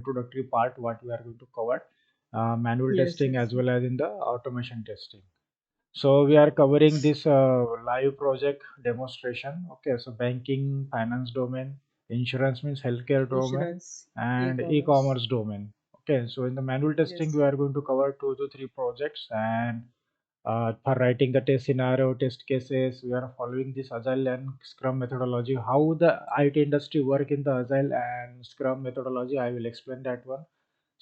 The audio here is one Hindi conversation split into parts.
introductory part what we are going to cover, manual Yes, testing yes. as well as in the automation testing. So we are covering this live project demonstration. Okay, so banking, finance domain, insurance means healthcare domain, Insurance, and e-commerce. e-commerce domain. Okay, so in the manual testing, we Yes. are going to cover 2 to 3 projects, and for writing the test scenario, test cases, we are following this Agile and Scrum methodology. How the IT industry work in the Agile and Scrum methodology, I will explain that one.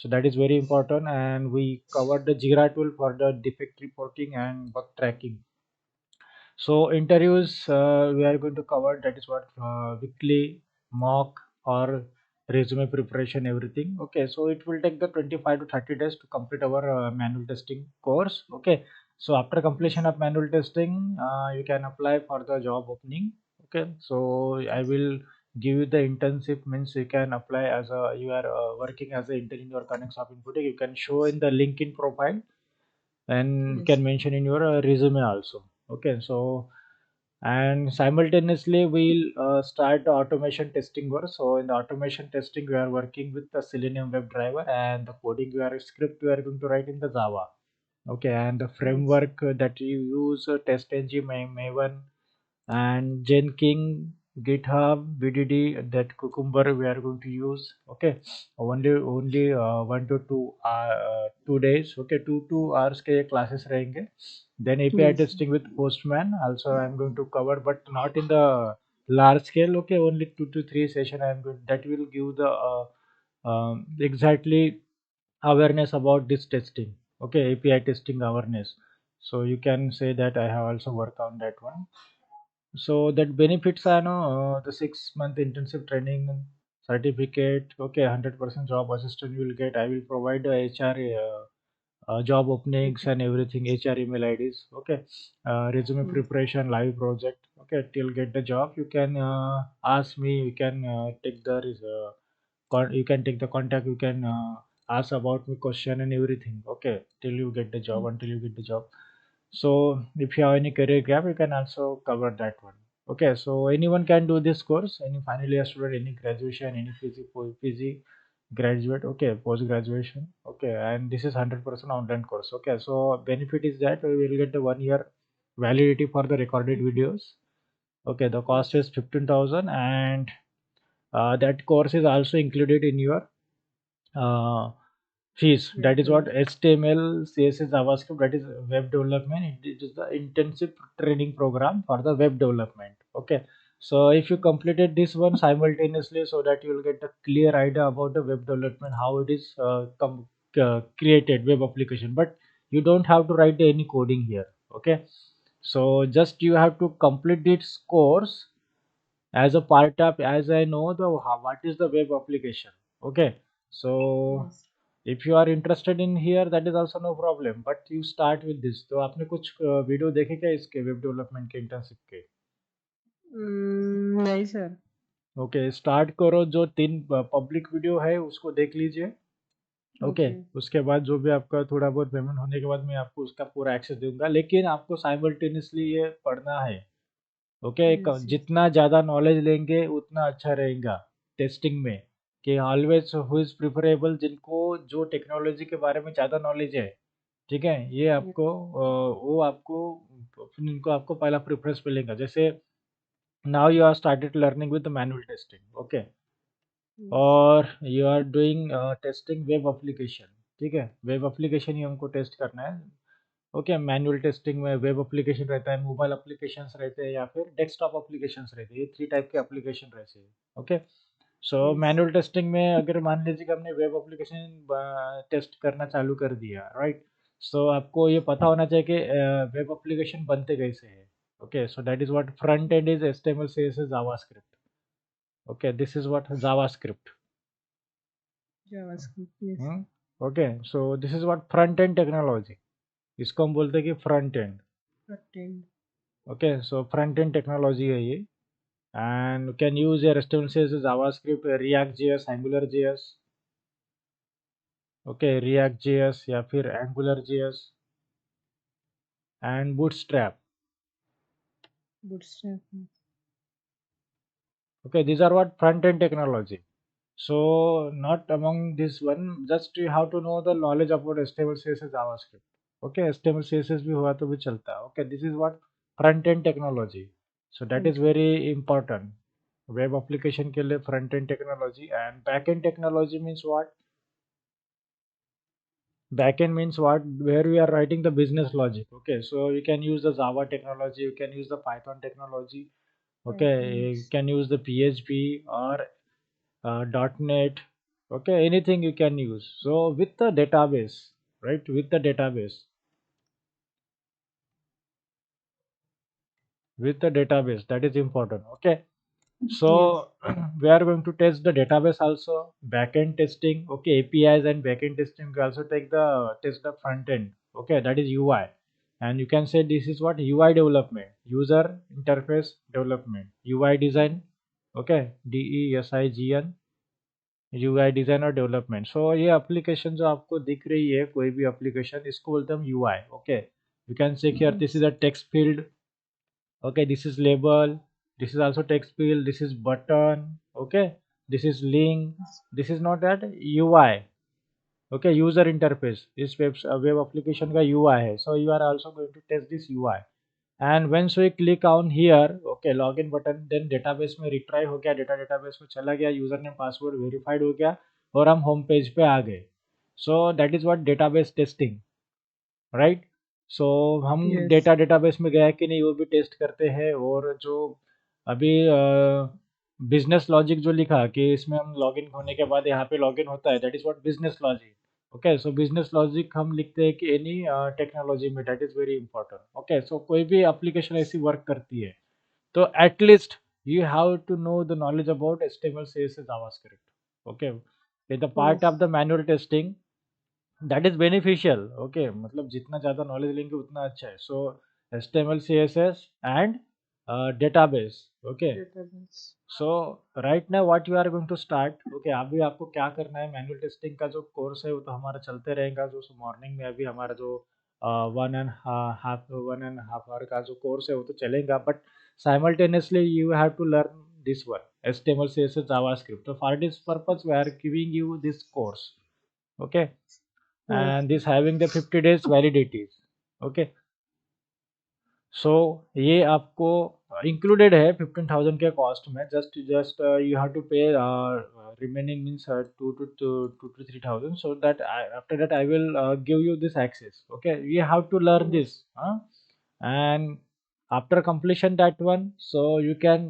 So that is very important, and we covered the Jira tool for the defect reporting and bug tracking. So interviews we are going to cover, that is what weekly mock or resume preparation, everything. Okay, so it will take the 25 to 30 days to complete our manual testing course. Okay, so after completion Yes. of manual testing, you can apply for the job opening. Okay, so I will give you the internship, means you can apply as a, you are working as a intern in your Connect of Infotech. You can show in the LinkedIn profile and Yes. can mention in your resume also. Okay, so and simultaneously we'll start the automation testing work. So in the automation testing, we are working with the Selenium WebDriver, and the coding we are script we are going to write in the Java. Okay, and the Yes. framework that you use, TestNG, Maven, and Jenkins, GitHub, BDD, that Cucumber we are going to use. Okay, only 1 to 2 2 days. Okay, 2 hours के classes रहेंगे. Then API Yes. testing with Postman also I am going to cover, but not in the large scale. Okay, only 2 to 3 session I am going. That will give the exactly awareness about this testing. Okay, API testing awareness. So you can say that I have also worked on that one. So that benefits are no, the 6 month intensive training certificate. Okay, 100% job assistant you will get. I will provide the HR job openings Okay. and everything, HR email IDs. Okay, resume Mm. preparation, live project. Okay, till get the job, you can ask me. You can take the you can take the contact. You can ask about me question and everything. Okay, till you get the job, Mm. until you get the job. So if you have any career gap, you can also cover that one. Okay, so anyone can do this course. Any final year student, any graduation, any PG graduate. Okay, post graduation. Okay, and this is 100% online course. Okay, so benefit is that we will get the 1 year validity for the recorded videos. Okay, the cost Yes. is 15,000, and that course is also included in your uh, fees. That is what Well, HTML, CSS, JavaScript. That is web development. It is the intensive training program for the web development. Okay. So if you completed this one simultaneously, so that you will get a clear idea about the web development, how it is created web application. But you don't have to write any coding here. Okay. So just you have to complete this course as a part of, as I know the what is the web application. Okay, so yes. if you are interested in here, that is also no problem, but you start with this. तो आपने कुछ वीडियो देखे क्या इसके वेब डेवलपमेंट के इंटर्नशिप के? नहीं सर. ओके, स्टार्ट करो, जो 3 पब्लिक वीडियो है उसको देख लीजिए. Okay, Okay. उसके बाद जो भी आपका थोड़ा बहुत पेमेंट होने के बाद मैं आपको उसका पूरा एक्सेस दूंगा, लेकिन आपको साइमल्टेनियसली ये पढ़ना है. Okay, Yes. Yes. जितना ज़्यादा नॉलेज लेंगे उतना अच्छा रहेगा टेस्टिंग में. कि ऑलवेज हु इज़ प्रिफरेबल, जिनको जो टेक्नोलॉजी के बारे में ज़्यादा नॉलेज है, ठीक है, ये Yes. आपको वो आपको इनको आपको पहला प्रेफरेंस मिलेगा. जैसे now you are started learning with manual testing. Okay, Yes. और you are doing testing web application. ठीक है, वेब एप्लीकेशन ही हमको टेस्ट करना है. ओके, मैनुअल टेस्टिंग में वेब एप्लीकेशन रहता है, मोबाइल एप्लीकेशंस रहते हैं, या फिर डेस्कटॉप एप्लीकेशंस रहते हैं. ये 3 टाइप के एप्लीकेशन रहते हैं. ओके, सो Yes. मैनुअल टेस्टिंग में अगर मान लीजिए कि हमने वेब एप्लीकेशन टेस्ट करना चालू कर दिया, राइट, सो आपको ये पता होना चाहिए कि वेब एप्लीकेशन बनते कैसे हैं. Okay, so that is what front end is HTML, CSS, JavaScript. Okay, this is what JavaScript. JavaScript. Yes. Okay, so this is what front end technology. इसको हम बोलते हैं कि front end. Front-end. Okay, so front end technology है ये. And can use your HTML, CSS, JavaScript, React JS, Angular JS. Okay, React JS या फिर Angular JS and Bootstrap. Bootstrap. Okay, these are what front end technology. So not among this one, just you have to know the knowledge about HTML CSS JavaScript. Okay, HTML CSS भी हुआ तो भी चलता है. Okay, this is what front end technology. So that is very important. Web application के लिए front end technology. And back end technology means what? Backend means what? Where we are writing the business logic. Okay, so you can use the Java technology, you can use the Python technology. Okay, you Yes. can use the PHP or .NET. Okay, anything you can use. So with the database, right? With the database, that is important. Okay. Yes. So we are going to test the database also, backend testing, okay, APIs and backend testing. We also take the test the front end, okay, that is UI, and you can say this is what UI development, user interface development, UI design, okay, DESIGN, UI design और development. So ये application जो आपको दिख रही है कोई भी application इसको बोलते हैं हम UI, okay. You can say here this is Yes. a text field. Okay, this is label, this is also text field, this is button, okay, this is link, this is not that UI, okay, user interface. This web application का UI है. So you are also going to test this UI. And once we click on here, okay, login button, then database में retry हो गया, database में चला गया, username password verified हो गया और हम home page पे आ गए. So that is what database testing. Right. So हम Yes. डेटाबेस में गया कि नहीं वो भी टेस्ट करते हैं. और जो अभी बिजनेस लॉजिक जो लिखा कि इसमें हम लॉगिन होने के बाद यहाँ पे लॉगिन होता है, that is what business logic. Okay, so business logic हम लिखते हैं कि एनी टेक्नोलॉजी में, that is very important. Okay, so कोई भी एप्लीकेशन ऐसी वर्क करती है तो at least you have to know the knowledge about HTML CSS JavaScript. Okay, the part of Yes. The manual testing that is beneficial. Okay, मतलब जितना ज़्यादा नॉलेज लेंगे उतना अच्छा है. So HTML CSS and database. Okay, Database. So right now what you are going to start. Okay, अभी आपको क्या करना है, मैनुअल टेस्टिंग का जो कोर्स है वो तो हमारा चलते रहेगा. जो मॉर्निंग में अभी हमारा जो 1.5 आवर का जो कोर्स है वो तो चलेगा, but simultaneously you have to learn this one, HTML CSS JavaScript. तो for this purpose we are giving you this course. Okay, Yes. and this having the 50 days validities. Okay, so ये आपको इंक्लूडेड है 15,000 के कॉस्ट में. जस्ट यू हैव टू पे remaining means 2 to 3,000. So that after that I will give you this access. Okay, you have to learn Yes. this, and after completion that one, so you can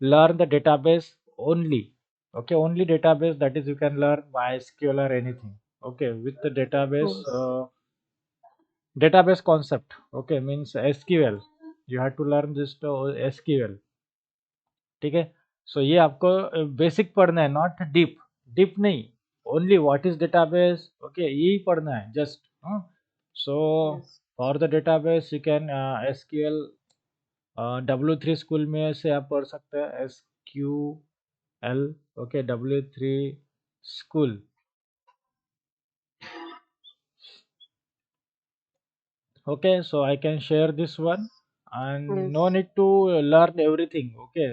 learn the database only. Okay, only database, that is you can learn MySQL or anything. Okay, with the database Yes. database concept. Okay, means SQL, you have to learn this to SQL. ठीक है. सो ये आपको बेसिक पढ़ना है, नॉट डीप. डीप नहीं, only what is database. Okay, यही पढ़ना है just. So Yes. For the database you can SQL W3 school में से आप पढ़ सकते हैं SQL. Okay, W3 school. Okay, so I can share this one, and no Yes. need to learn everything. Okay,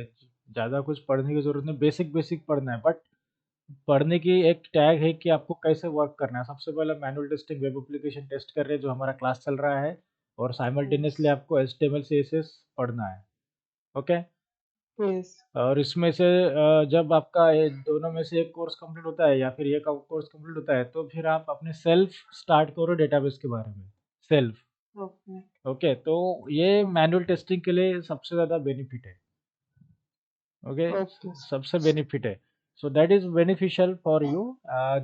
ज़्यादा कुछ पढ़ने की ज़रूरत नहीं, बेसिक बेसिक पढ़ना है. बट पढ़ने की एक टैग है कि आपको कैसे वर्क करना है. सबसे पहले manual testing web application test कर रहे हैं जो हमारा क्लास चल रहा है, और साइमल्टेनियसली Yes. आपको HTML CSS पढ़ना है. Okay, Yes. और इसमें से जब आपका ये दोनों में से एक कोर्स कंप्लीट होता है या फिर ये कोर्स कंप्लीट होता है तो फिर आप अपने सेल्फ स्टार्ट करो डेटाबेस के बारे में. सेल्फ. Okay. ओके, तो ये Okay. मैनुअल टेस्टिंग के लिए सबसे ज़्यादा बेनिफिट है. Okay, Okay. सबसे बेनिफिट है. So that is beneficial for you.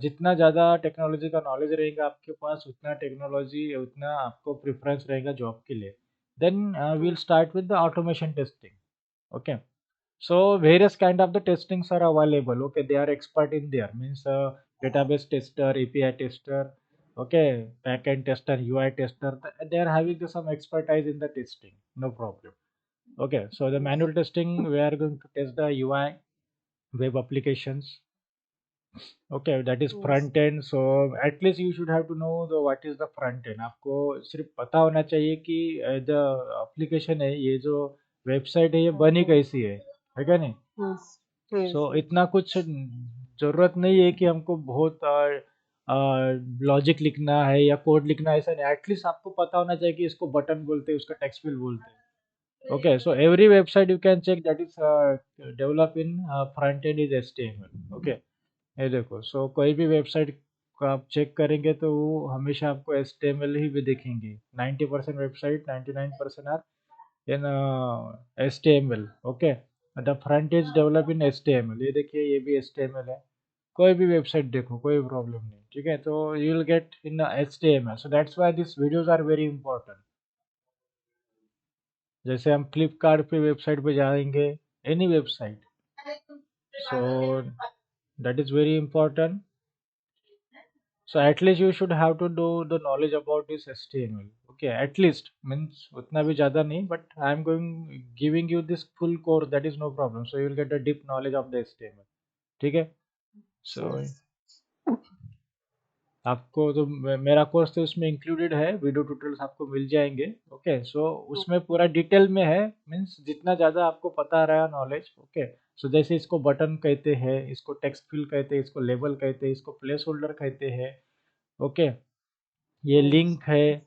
जितना ज़्यादा टेक्नोलॉजी का नॉलेज रहेगा आपके पास, उतना टेक्नोलॉजी, उतना आपको प्रेफरेंस रहेगा जॉब के लिए. Then we'll Yes. Start with the automation testing. Okay, so various kind of the testings are available. Okay, they are expert in there, means database tester, API tester, okay, backend tester, UI tester. They are having some expertise in the testing, no problem. Okay, so the Yes. manual testing, we are going to test the UI web applications. Okay, that is Yes. front end. So at least you should have to know the what is the front end. आपको सिर्फ पता होना चाहिए कि the application है, ये जो वेबसाइट है ये बनी Okay. कैसी है क्या नहीं. Yes. सो Yes. Yes. इतना कुछ जरूरत नहीं है कि हमको बहुत लॉजिक लिखना है या कोड लिखना है, ऐसा नहीं। एटलीस्ट आपको पता होना चाहिए कि इसको बटन बोलते हैं, उसका टेक्स्ट फील्ड बोलते हैं। Okay, so every website you can check that is develop in front end is HTML। Okay, ये देखो, सो कोई भी वेबसाइट को आप चेक करेंगे तो वो हमेशा आपको HTML ही भी दिखेंगी। 90% website, 99% are in HTML। Okay, the front is develop in HTML। ये देखिए, ये भी HTML है। कोई भी वेबसाइट देखो, कोई प्रॉब्लम नहीं, ठीक है। तो you will get in HTML, so that's why this videos are very important. जैसे हम फ्लिपकार्ट पे वेबसाइट पे जाएंगे, any website, so that is very important. So at least you should have to do the knowledge about this HTML. Okay, at least means उतना भी ज़्यादा नहीं, but I am giving you this full course, that is no problem. So you will get a deep knowledge of the HTML. ठीक है? So Yes. आपको तो मेरा कोर्स तो उसमें इंक्लूडेड है, वीडियो ट्यूटोरियल्स आपको मिल जाएंगे। ओके, सो उसमें पूरा डिटेल में है, मीन्स जितना ज़्यादा आपको पता रहा नॉलेज। ओके, सो जैसे इसको बटन कहते हैं, इसको टेक्स्ट फील्ड कहते हैं, इसको लेबल कहते हैं, इसको प्लेस होल्डर कहते हैं। ओके, ये Yes. लिंक है,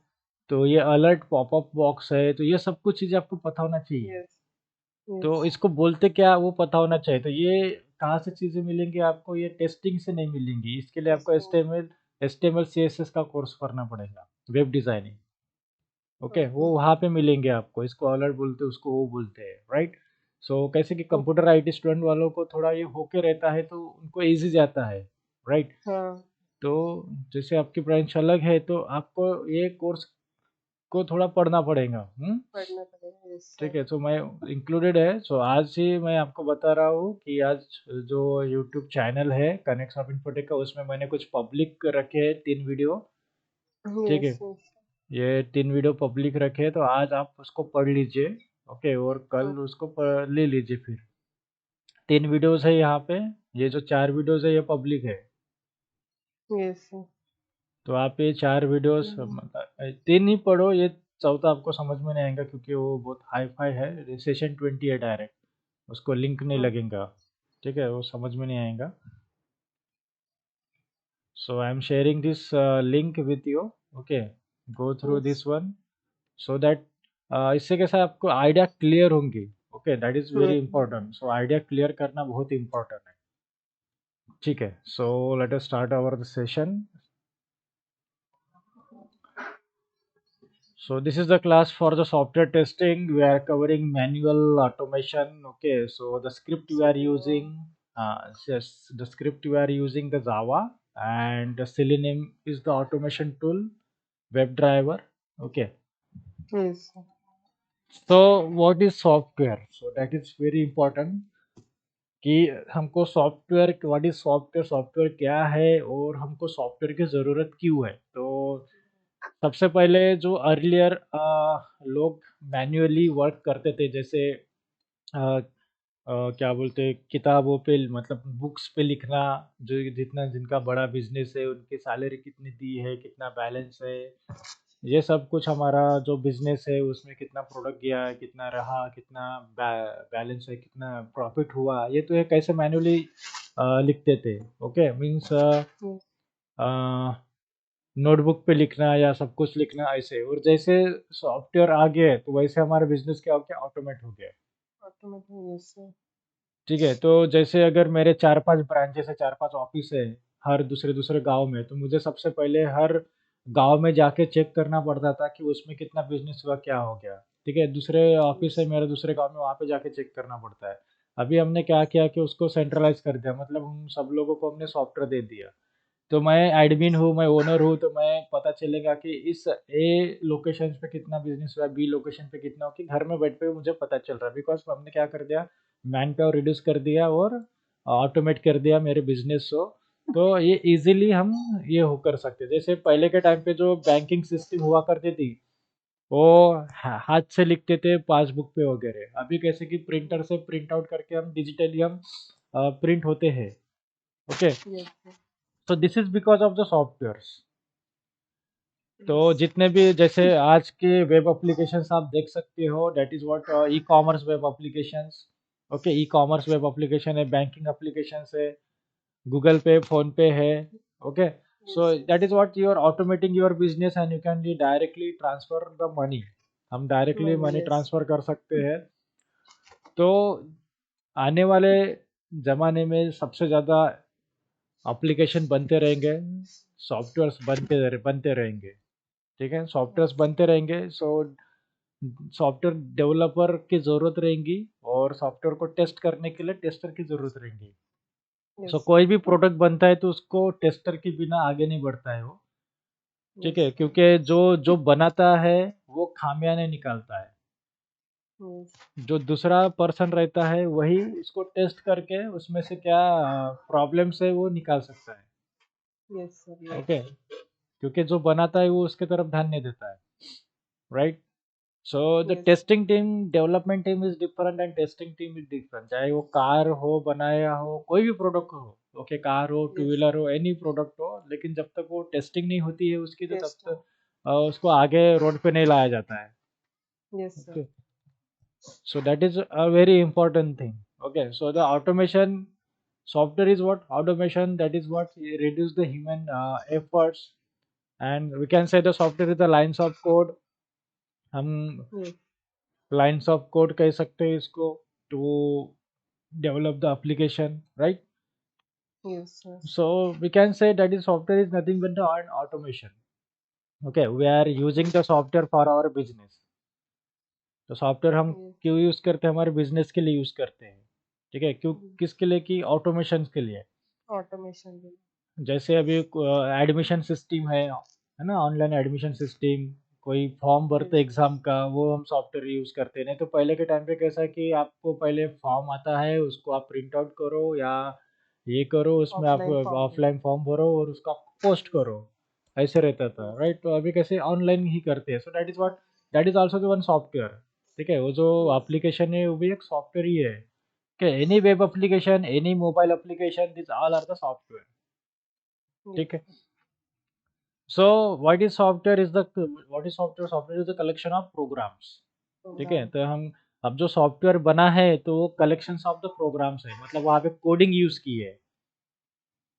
तो ये अलर्ट पॉपअप बॉक्स है, तो ये सब कुछ चीज़ें आपको पता होना चाहिए। Yes. तो Yes. इसको बोलते क्या, वो पता होना चाहिए। तो ये कहाँ से चीज़ें मिलेंगी आपको, ये टेस्टिंग से नहीं मिलेंगी। इसके लिए आपको Yes. HTML CSS का कोर्स करना पड़ेगा, वेब डिज़ाइनिंग। ओके, वो Okay. वहाँ पे मिलेंगे आपको। इसको अलर्ट बोलते हैं, उसको वो बोलते हैं, राइट। सो कैसे कि Okay. कंप्यूटर IT स्टूडेंट वालों को थोड़ा ये होके रहता है, तो उनको ईजी जाता है, राइट। हाँ, तो जैसे आपकी ब्रांच अलग है, तो आपको ये कोर्स को थोड़ा पढ़ना पड़ेगा। पढ़ना पड़ेगा। Yes, ठीक sir. है, तो मैं इंक्लूडेड है। सो आज ही मैं आपको बता रहा हूँ कि आज जो यूट्यूब चैनल है कनेक्ट ऑफ इन्फोटेक का, उसमें मैंने कुछ पब्लिक रखे हैं 3 वीडियो। ठीक है, Yes. Yes. ये 3 वीडियो पब्लिक रखे हैं, तो आज आप उसको पढ़ लीजिए। ओके, और कल Okay. उसको ले लीजिए फिर। 3 वीडियोस है यहाँ पे, ये जो 4 वीडियोस है ये पब्लिक है। Yes, sir. तो आप ये 4 वीडियोस मतलब 3 ही पढ़ो, ये चौथा आपको समझ में नहीं आएगा, क्योंकि वो बहुत हाई फाई है। सेशन 20 है डायरेक्ट, उसको लिंक नहीं Okay. लगेगा। ठीक है, वो समझ में नहीं आएगा। So I am sharing this link with you. Okay, go through Yes. This one, so that इससे कैसा आपको आइडिया क्लियर होंगी। Okay, that is very Yes. Important. So idea clear करना बहुत इंपॉर्टेंट है। ठीक है, so let us start our session. So this is the class for the software testing. We are covering manual automation. Okay, so the script we are using, yes, the script we are using the Java, and the Selenium is the automation tool, WebDriver. Okay, Yes. so what is software? So that is very important कि हमको software, what is software, software क्या है, और हमको सॉफ्टवेयर की ज़रूरत क्यों है। तो सबसे पहले जो अर्लियर लोग मैन्युअली वर्क करते थे, जैसे क्या बोलते हैं, किताबों पे मतलब बुक्स पे लिखना, जो जितना जिनका बड़ा बिजनेस है उनकी सैलरी कितनी दी है, कितना बैलेंस है, ये सब कुछ हमारा जो बिजनेस है उसमें कितना प्रोडक्ट गया है, कितना रहा, कितना बैलेंस है, कितना प्रॉफिट हुआ, ये तो ये कैसे मैन्युअली लिखते थे। Okay, means Yes. नोटबुक पे लिखना या सब कुछ लिखना ऐसे। और जैसे सॉफ्टवेयर आ गए, तो वैसे हमारा बिजनेस क्या हो गया, ऑटोमेट हो गया। Automatic. Yes, sir. ठीक है, तो जैसे अगर मेरे 4-5 ब्रांचेस है, 4-5 ऑफिस है, हर दूसरे दूसरे गांव में, तो मुझे सबसे पहले हर गांव में जाके चेक करना पड़ता था कि उसमें कितना बिजनेस हुआ, क्या हो गया। ठीक है, दूसरे ऑफिस है Yes. मेरे दूसरे गांव में, वहाँ पे जाके चेक करना पड़ता है। अभी हमने क्या किया कि उसको सेंट्रलाइज कर दिया, मतलब हम सब लोगों को हमने सॉफ्टवेयर दे दिया। तो मैं एडमिन हूँ, मैं ओनर हूँ, तो मैं पता चलेगा कि इस ए लोकेशन पे कितना बिजनेस हुआ, बी लोकेशन पे कितना हो, कि घर में बैठ पे मुझे पता चल रहा है, बिकॉज हमने क्या कर दिया, मैन पावर रिड्यूस कर दिया और ऑटोमेट कर दिया मेरे बिजनेस को। तो ये इजीली हम ये हो कर सकते हैं। जैसे पहले के टाइम पे जो बैंकिंग सिस्टम हुआ करती थी, वो हाथ से लिखते थे पासबुक पे वगैरह। अभी कैसे कि प्रिंटर से प्रिंट आउट करके हम डिजिटली हम प्रिंट होते हैं। Okay, Yes. Sir. तो this is because of the softwares. तो Yes. जितने भी जैसे आज के वेब एप्लीकेशंस आप देख सकते हो, that is what e commerce web applications. Okay, e commerce web application है, बैंकिंग एप्लीकेशंस है, गूगल पे, फोन पे है. Okay, so Yes, that yes. is what you are automating your business and you can directly transfer the money. हम directly Money, money yes. Transfer कर सकते हैं. तो आने वाले ज़माने में सबसे ज़्यादा एप्लीकेशन बनते रहेंगे, सॉफ्टवेयर्स बनते रहेंगे. ठीक है, सॉफ्टवेयर्स Yes. बनते रहेंगे. सो सॉफ्टवेयर डेवलपर की ज़रूरत रहेगी और सॉफ्टवेयर को टेस्ट करने के लिए टेस्टर की ज़रूरत रहेगी. सो Yes. कोई भी प्रोडक्ट बनता है तो उसको टेस्टर के बिना आगे नहीं बढ़ता है वो. ठीक है, Yes. क्योंकि जो जो बनाता है वो खामियां नहीं निकालता है. Yes. जो दूसरा पर्सन रहता है वही इसको टेस्ट करके उसमें से क्या प्रॉब्लम्स है वो निकाल सकता है. Yes, sir. Yes. ओके, क्योंकि जो बनाता है वो उसके तरफ ध्यान नहीं देता है. Right. So the Yes. Testing team, development team is different and testing team is different. चाहे वो कार हो, बनाया हो, कोई भी प्रोडक्ट हो. ओके, कार हो, टू Yes. व्हीलर हो, एनी प्रोडक्ट हो, लेकिन जब तक वो टेस्टिंग नहीं होती है उसकी तो तब Testing. तक उसको आगे रोड पे नहीं लाया जाता है. Yes, sir. Okay. So that is a very important thing. Okay, so the automation software is what automation, that is what reduce the human efforts, and we can say the software is the lines of code. हम Yes. lines of code कह सकते हैं इसको, to develop the application, right? Yes, sir. So we can say that is software is nothing but the automation. Okay, we are using the software for our business. तो सॉफ्टवेयर हम Yes. क्यों यूज़ करते हैं? हमारे बिजनेस के लिए यूज़ करते हैं. ठीक है, क्यों? Mm. किसके लिए? कि ऑटोमेशन के लिए. Automation. Will. जैसे अभी एडमिशन सिस्टम है ना, ऑनलाइन एडमिशन सिस्टम. कोई फॉर्म भरते Yes. एग्ज़ाम का, वो हम सॉफ्टवेयर यूज़ करते हैं. नहीं तो पहले के टाइम पे कैसा है कि आपको पहले फॉर्म आता है, उसको आप प्रिंट आउट करो या ये करो, उसमें आप Offline form. Will. Offline form भरो और उसको आप पोस्ट करो. ऐसे रहता था, Yes. राइट. तो अभी कैसे ऑनलाइन ही करते हैं. सो that is also one software. ठीक है, वो जो Yes. एप्लीकेशन है वो भी एक सॉफ्टवेयर ही है. Okay, any web application, any mobile application, these all are the software. ठीक Yes. है. So what is software is the what is software? Software is the collection of programs. ठीक है, Program. तो हम अब जो सॉफ्टवेयर बना है तो वो कलेक्शंस ऑफ द प्रोग्राम्स है. मतलब वहाँ पे कोडिंग यूज की है.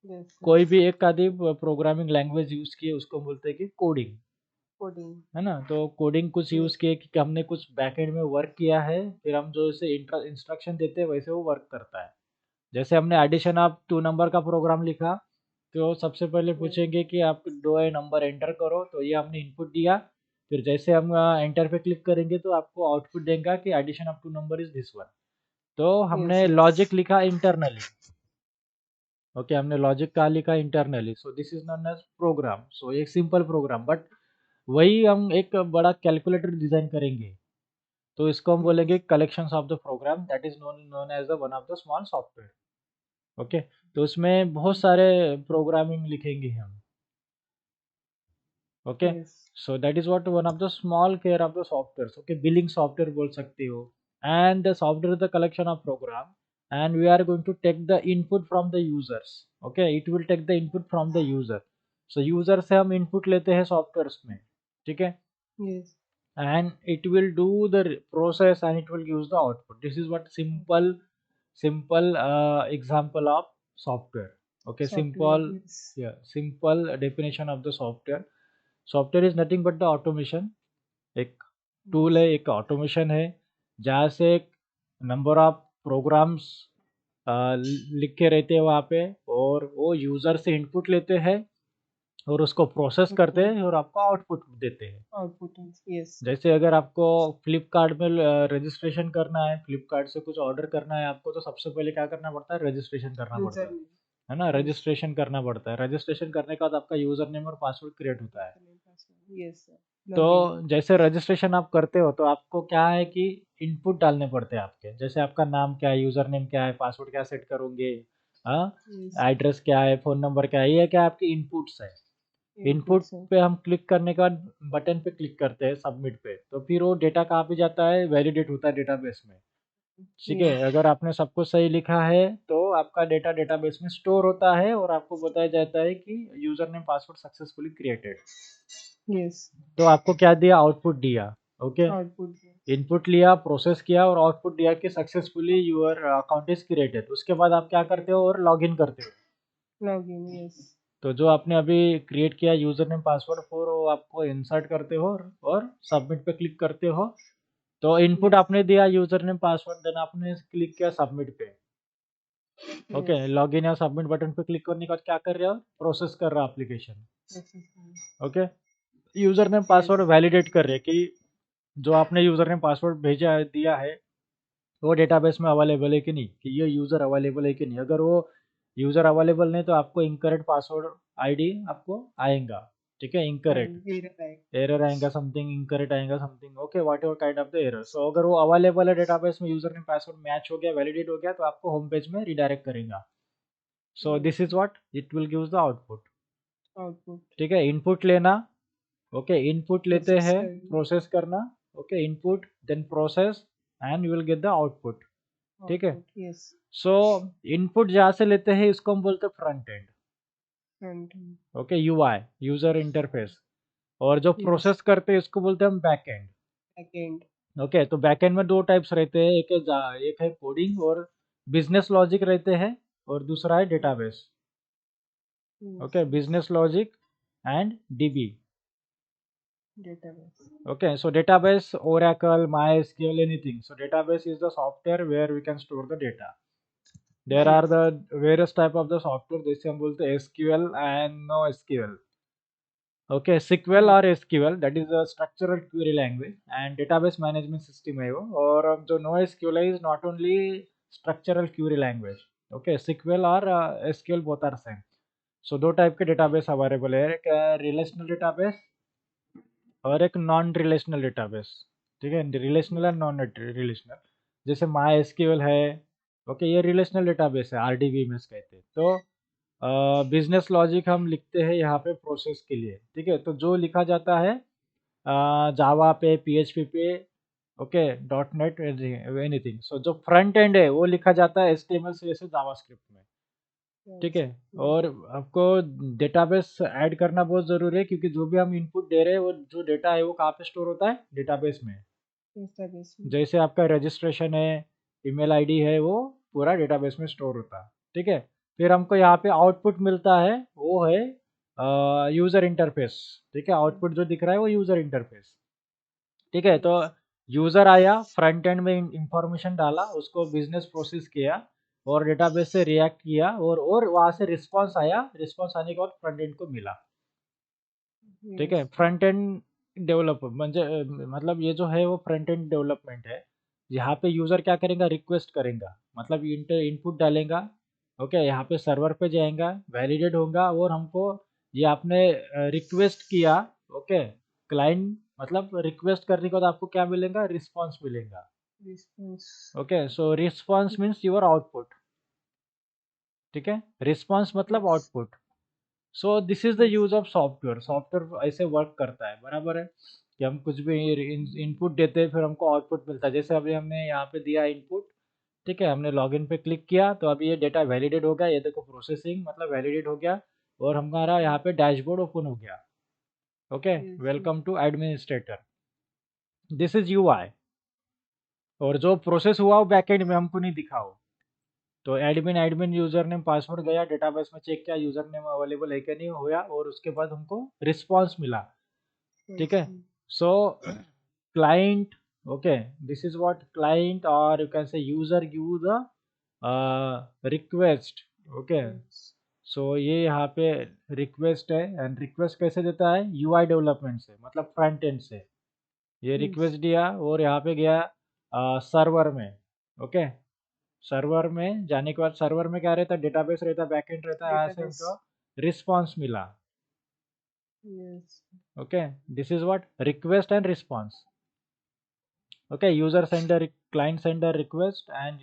Yes, sir. कोई भी एक आदि प्रोग्रामिंग लैंग्वेज यूज की है उसको बोलते हैं कि कोडिंग. Coding. है ना, तो कोडिंग कुछ यूज Yes. किए कि हमने कुछ बैकएंड में वर्क किया है, फिर हम जो इसे इंस्ट्रक्शन देते हैं वैसे वो वर्क करता है. जैसे हमने एडिशन ऑफ 2 नंबर का प्रोग्राम लिखा, तो सबसे पहले Yes. पूछेंगे कि आप 2 नंबर एंटर करो, तो ये हमने इनपुट दिया. फिर जैसे हम एंटर पे क्लिक करेंगे तो आपको आउटपुट देगा कि addition of 2 number is this one. तो Yes. हमने Yes. लॉजिक लिखा इंटरनली. ओके, हमने लॉजिक का लिखा internally. So this is known as program. So एक सिंपल प्रोग्राम, बट वही हम एक बड़ा कैलकुलेटर डिजाइन करेंगे तो इसको हम Yes. बोलेंगे collections of the program, that is known as the one of the small software. Okay, तो उसमें बहुत सारे प्रोग्रामिंग लिखेंगे हम. Okay, Yes. So that is what one of the small care of the software. Okay, billing software बोल सकते हो. And the software is the collection of program and we are going to take the input from the users. Okay, it will take the input from the user. So user से हम इनपुट लेते हैं सॉफ्टवेयर में. ठीक है, Yes. and it will do the process and it will use the output. This is what simple example of software. Okay, Software. simple. Yes. Yeah, simple definition of the software. Software is nothing but the automation. एक टूल है, Yes. एक ऑटोमेशन है, जहाँ से एक नंबर ऑफ प्रोग्राम्स लिख के रहते हैं वहाँ पे, और वो यूज़र से इनपुट लेते हैं और उसको प्रोसेस करते Okay. हैं और आपको आउटपुट देते हैं. Output. Yes. जैसे अगर आपको फ्लिपकार्ट में रजिस्ट्रेशन करना है, फ्लिपकार्ट से कुछ ऑर्डर करना है आपको, तो सबसे पहले क्या करना पड़ता है? रजिस्ट्रेशन करना पड़ता Username. है ना. Yes. रजिस्ट्रेशन करना पड़ता है. रजिस्ट्रेशन करने के बाद आपका यूज़र नेम और पासवर्ड क्रिएट होता है. Username, password. Yes, sir. तो Login. जैसे रजिस्ट्रेशन आप करते हो तो आपको क्या है कि इनपुट डालने पड़ते हैं आपके. जैसे आपका नाम क्या है, यूज़र नेम क्या है, पासवर्ड क्या सेट करोगे, हाँ, Yes. एड्रेस क्या है, फ़ोन नंबर क्या है, ये क्या आपकी इनपुट्स है. Input, input sir. पे हम क्लिक करने के बाद बटन पे क्लिक करते हैं सबमिट पे, तो फिर वो डेटा कहाँ पे जाता है? वैलिडेट होता है डेटाबेस में. ठीक है, Yes. अगर आपने सब कुछ सही लिखा है तो आपका डेटा डेटाबेस में स्टोर होता है और आपको बताया जाता है कि user name password successfully created. Yes. तो आपको क्या दिया? आउटपुट दिया. Okay, Output. इनपुट लिया, प्रोसेस किया और आउटपुट दिया कि successfully your account is created. उसके बाद आप क्या करते हो? और लॉगिन करते हो. Login. Yes. तो जो आपने अभी क्रिएट किया यूजर नेम पासवर्ड फॉर, वो आपको इंसर्ट करते हो और सबमिट पे क्लिक करते हो। तो इनपुट Yes. आपने दिया यूजर नेम पासवर्ड, देन आपने क्लिक किया सबमिट पे। Okay, Yes. लॉगिन या सबमिट बटन पे क्लिक करने के बाद क्या कर रहे हो, प्रोसेस कर रहा application. Yes. Yes. Okay, user name password Yes. Validate कर रहे हैं कि जो आपने यूजर नेम पासवर्ड भेजा है, दिया है, वो डेटाबेस में अवेलेबल है कि नहीं, कि ये यूजर अवेलेबल है कि नहीं। अगर वो यूजर अवेलेबल नहीं तो आपको इनकरेक्ट पासवर्ड आईडी आपको आएगा। ठीक है, इनकरेक्ट Error type. एरर आएगा, समथिंग इनकरेक्ट आएगा, something okay, whatever kind of the error. So अगर वो अवेलेबल है डेटाबेस में, यूजर नेम पासवर्ड मैच हो गया, वैलिडेट हो गया, तो आपको होम पेज में रिडायरेक्ट करेगा। सो Yes. This is what it will gives the output. Output. ठीक है, इनपुट लेना। ओके, इनपुट लेते Process हैं, करना. प्रोसेस करना। Okay, input then process and you will get the output. ठीक है, Output. Yes. सो इनपुट जहाँ से लेते हैं इसको हम बोलते हैं front end. And okay, UI, user interface. और जो yes. प्रोसेस करते हैं इसको बोलते हैं हम बैक एंड। Backend. ओके, तो बैक एंड में दो टाइप्स रहते हैं, एक है कोडिंग और बिजनेस लॉजिक रहते हैं, और दूसरा है database. Yes. Okay, business logic and dB. Database. Okay, so database, Oracle, MySQL, anything. So database is the software where we can store the data. There are Yes. the various type of the software, जैसे हम बोलते हैं SQL and NoSQL. Okay, SQL Yes. और SQL, that is a structural query language and database management system है वो। और जो NoSQL is not only structural query language. Okay, SQL और SQL both are same. So दो टाइप के डेटाबेस अवेलेबल है, एक रिलेशनल डेटाबेस और एक नॉन रिलेशनल डेटाबेस। ठीक है, relational Yes. And non relational. जैसे माई एसक्यूएल है। ओके, ये रिलेशनल डेटाबेस है, आरडीबीएमएस कहते हैं। तो बिजनेस लॉजिक हम लिखते हैं यहाँ पे प्रोसेस के लिए। ठीक है, तो जो लिखा जाता है जावा पे, पीएचपी पे, ओके, डॉट नेट, एनीथिंग। सो जो फ्रंट एंड है वो लिखा जाता है एचटीएमएल से जावास्क्रिप्ट में। ठीक है, Yes. Yes. और आपको डेटाबेस ऐड करना बहुत ज़रूरी है, क्योंकि जो भी हम इनपुट दे रहे हैं वो जो डेटा है वो कहाँ पे स्टोर होता है, डेटाबेस में। Database. जैसे आपका रजिस्ट्रेशन है, ईमेल आईडी है, वो पूरा डेटाबेस में स्टोर होता है। ठीक है, फिर हमको यहाँ पे आउटपुट मिलता है, वो है यूज़र इंटरफेस। ठीक है, आउटपुट जो दिख रहा है वो यूज़र इंटरफेस। ठीक है, तो Yes. यूज़र आया, फ्रंट एंड में इंफॉर्मेशन डाला, उसको बिजनेस प्रोसेस किया और डेटाबेस से रिएक्ट किया, और वहाँ से रिस्पांस आया, रिस्पांस आने के बाद फ्रंट एंड को मिला। ठीक है, Yes. फ्रंट एंड डेवलप म्हणजे मतलब ये जो है वो फ्रंट एंड डेवलपमेंट है। यहाँ पे यूज़र क्या करेगा, रिक्वेस्ट करेगा, मतलब इनपुट डालेगा। ओके, यहाँ पे सर्वर पे जाएगा, वैलिडेट होगा, और हमको ये आपने रिक्वेस्ट किया। ओके, क्लाइंट, मतलब रिक्वेस्ट करने के बाद आपको क्या मिलेगा, रिस्पॉन्स मिलेगा। Response. Okay, so response means your output. ठीक है, रिस्पॉन्स मतलब Yes. Output. So this is the Yes. Use of software. Software ऐसे वर्क करता है, बराबर है, कि हम कुछ भी इनपुट देते हैं, फिर हमको आउटपुट मिलता है। जैसे अभी हमने यहाँ पे दिया इनपुट। ठीक है, हमने लॉगिन पे क्लिक किया, तो अभी ये डेटा वैलिडेट हो गया, ये देखो प्रोसेसिंग, मतलब वैलिडेट हो गया, और हमारा यहाँ पे डैशबोर्ड ओपन हो गया। Okay, Yes. Welcome to administrator, this is UI. और जो प्रोसेस हुआ वो बैकएंड में हमको नहीं दिखा हो। तो admin admin user name password गया डेटाबेस में, चेक किया यूजर नेम अवेलेबल है कि नहीं, होया, और उसके बाद हमको रिस्पॉन्स मिला। ठीक Yes. है, so client, okay, this is what client, और you can say user give the request. Okay, Yes. So ये यहाँ पे रिक्वेस्ट है, एंड रिक्वेस्ट कैसे देता है, यूआई डेवलपमेंट से, मतलब फ्रंट एंड से। ये Yes. रिक्वेस्ट दिया और यहाँ पे गया सर्वर में। ओके, सर्वर में जाने के बाद सर्वर में क्या रहता है, डेटाबेस रहता है, बैकएंड रहता है, यहाँ से हमको Database. रिस्पॉन्स मिला। Yes. Okay, this is what request and response. Okay, user sender, client sender request and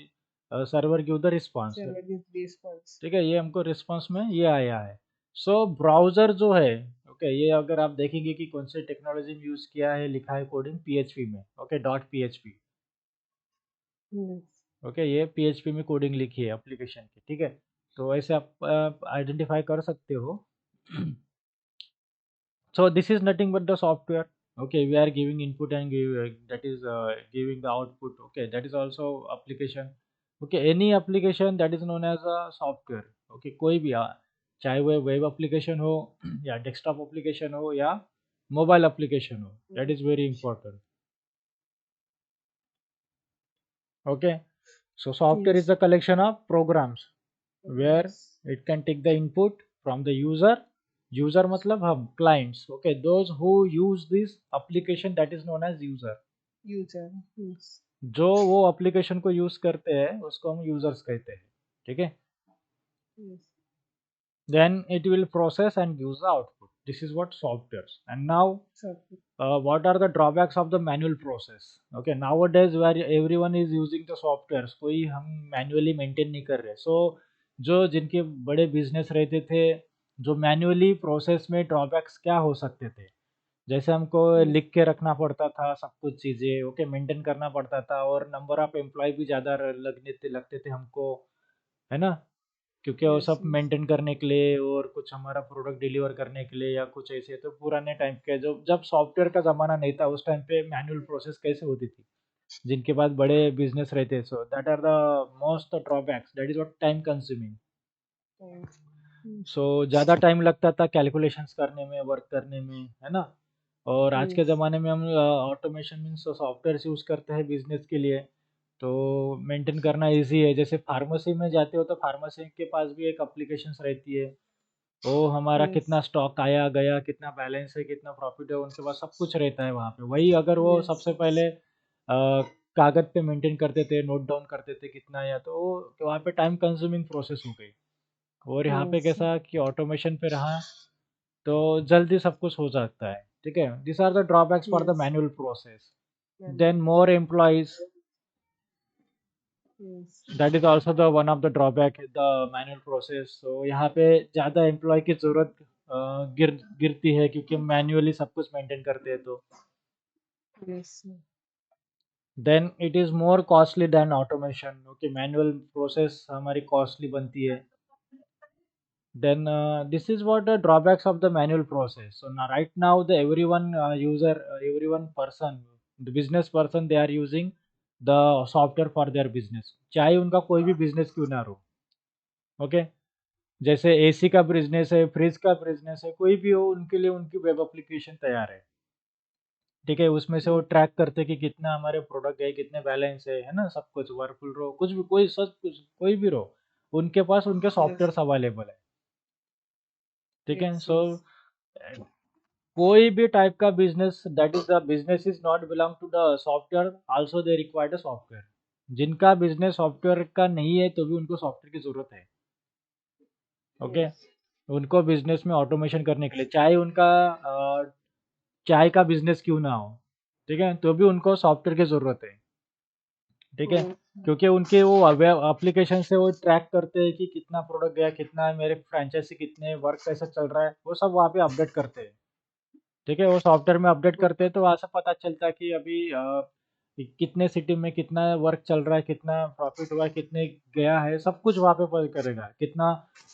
server give the response. Server gives response. ठीक है, ये हमको रिस्पॉन्स में ये आया है। सो ब्राउजर जो है, ओके, ये अगर आप देखेंगे कि कौन से टेक्नोलॉजी में यूज किया है, लिखा है कोडिंग पीएचपी में। Okay, dot PHP. Yes. Okay, ये पीएचपी में कोडिंग लिखी है एप्लीकेशन की। ठीक है, तो ऐसे आप आइडेंटिफाई कर सकते हो। So this is nothing but the software. Okay, we are giving input and that is giving the output. Okay, that is also application. Okay, any application that is known as a software. Okay, कोई भी चाहे वो वेब एप्लीकेशन हो या डेस्कटॉप एप्लीकेशन हो या मोबाइल एप्लीकेशन हो, that is very important. Okay, so software is Yes. the collection of programs where Programs. it can take the input from the user. User मतलब हम clients. Okay, those who use this application, that is known as user. User. Yes. जो वो application को use करते हैं उसको हम users कहते हैं. ठीक है. Yes. Then it will process and use the output. This is what softwares. And now Software. what are the drawbacks of the manual process? Okay, nowadays where everyone is using the softwares, कोई हम manually maintain नहीं कर रहे. So जो जिनके बड़े business रहते थे, जो manually process में drawbacks क्या हो सकते थे? जैसे हमको Yes. लिख के रखना पड़ता था सब कुछ चीज़ें, ओके, मेंटेन करना पड़ता था और नंबर ऑफ एम्प्लॉय भी ज़्यादा लगते थे हमको, है ना? क्योंकि वो Yes. सब Yes. मेंटेन करने के लिए और कुछ हमारा प्रोडक्ट डिलीवर करने के लिए या कुछ ऐसे, तो पुराने टाइम के जो जब सॉफ्टवेयर का ज़माना नहीं था उस टाइम पे मैनुअल प्रोसेस कैसे होती थी, जिनके पास बड़े बिजनेस रहते, so that are the most drawbacks, that is what time consuming. Yes. Yes. So ज़्यादा टाइम लगता था कैलकुलेशंस करने में, वर्क करने में, है ना? और आज के Yes. ज़माने में हम ऑटोमेशन मीन्स सॉफ्टवेयर यूज़ करते हैं बिजनेस के लिए, तो मेंटेन करना इजी है. जैसे फार्मेसी में जाते हो तो फार्मेसी के पास भी एक एप्लीकेशंस रहती है, वो हमारा Yes. कितना स्टॉक आया गया, कितना बैलेंस है, कितना प्रॉफिट है, उनके पास सब कुछ रहता है वहाँ पे. वही अगर वो Yes. सबसे पहले कागज़ पे मेंटेन करते थे, नोट डाउन करते थे कितना आया, तो वहाँ पे टाइम कंज्यूमिंग प्रोसेस हो गई. और यहाँ पे Yes. कैसा कि ऑटोमेशन पे रहा तो जल्दी सब कुछ हो जाता है. ठीक है, this are the drawbacks for the Yes. Manual process. Manual then more process. Employees, Yes. That is also the one of the drawback the manual process. तो यहाँ पे ज़्यादा एम्प्लॉय की ज़रूरत गिरती है क्योंकि हम मैन्युअली सब कुछ मेंटेन करते हैं. तो Yes. Then it is more costly than automation. Okay, manual process हमारी कॉस्टली बनती है. Then this is what the drawbacks of the manual process. So now right now the everyone user, everyone person, the business person, they are using the software for their business. चाहे उनका कोई भी business क्यों ना हो. ओके, जैसे एसी का बिजनेस है, फ्रिज का बिजनेस है, कोई भी हो, उनके लिए उनकी वेब एप्लीकेशन तैयार है. ठीक है, उसमें से वो Yes. ट्रैक करते कि कितना हमारे प्रोडक्ट है, कितने बैलेंस है ना, सब कुछ वर्कफुल रहो, कुछ भी, कोई सब कुछ कोई भी रहो, उनके पास उनके Yes. सॉफ्टवेयर अवेलेबल है. ठीक है. Yes. सो Yes. कोई भी टाइप का business, that is the business is not belong to the software, also they required a software. जिनका बिजनेस सॉफ्टवेयर का नहीं है तो भी उनको सॉफ्टवेयर की जरूरत है. Okay, Yes. उनको बिजनेस में ऑटोमेशन करने के लिए, चाहे उनका चाय का बिजनेस क्यों ना हो, ठीक है, तो भी उनको सॉफ्टवेयर की जरूरत है. ठीक है, Yes. क्योंकि उनके वो एप्लीकेशन से वो ट्रैक करते हैं कि कितना प्रोडक्ट गया, कितना है, मेरे फ्रेंचाइजी कितने, वर्क कैसा चल रहा है, वो सब वहाँ पे अपडेट करते हैं. ठीक है, वो सॉफ्टवेयर में अपडेट करते हैं तो वहाँ से पता चलता है कि अभी कितने सिटी में कितना वर्क चल रहा है, कितना प्रॉफिट हुआ है, कितने गया है, सब कुछ वहाँ पे पता करेगा, कितना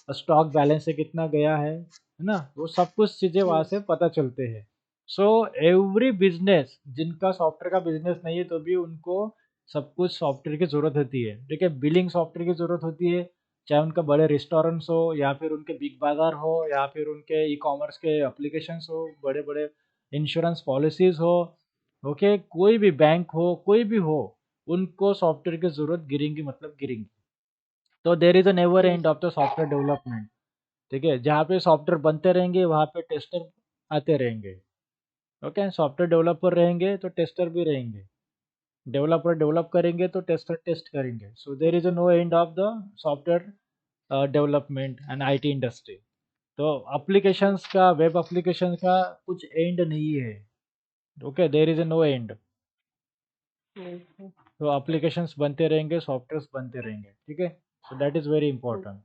स्टॉक बैलेंस है, कितना गया है ना, वो सब कुछ चीज़ें वहाँ से Yes. पता चलते हैं. सो एवरी बिजनेस, जिनका सॉफ्टवेयर का बिजनेस नहीं है तो भी उनको सब कुछ सॉफ्टवेयर की ज़रूरत होती है. ठीक है, बिलिंग सॉफ्टवेयर की ज़रूरत होती है, चाहे उनका बड़े रेस्टोरेंट्स हो या फिर उनके बिग बाज़ार हो या फिर उनके ई कॉमर्स के एप्लीकेशंस हो, बड़े बड़े इंश्योरेंस पॉलिसीज़ हो, ओके, कोई भी बैंक हो, कोई भी हो, उनको सॉफ्टवेयर की ज़रूरत गिरेंगी, मतलब गिरेंगी. तो there is a never Yes. End of the software development. ठीक है, जहाँ पे सॉफ्टवेयर बनते रहेंगे वहाँ पे टेस्टर आते रहेंगे. ओके, सॉफ्टवेयर डेवलपर रहेंगे तो टेस्टर भी रहेंगे, डेवलपर डेवलप करेंगे तो टेस्टर टेस्ट करेंगे. So there is a no end of the software development and IT industry. तो Yes. एप्लीकेशंस का, वेब एप्लीकेशन का कुछ एंड नहीं है. Okay, there is a no end. Yes. तो एप्लीकेशंस बनते रहेंगे, सॉफ्टवेयर्स बनते रहेंगे. ठीक है, so that is very Yes. Important.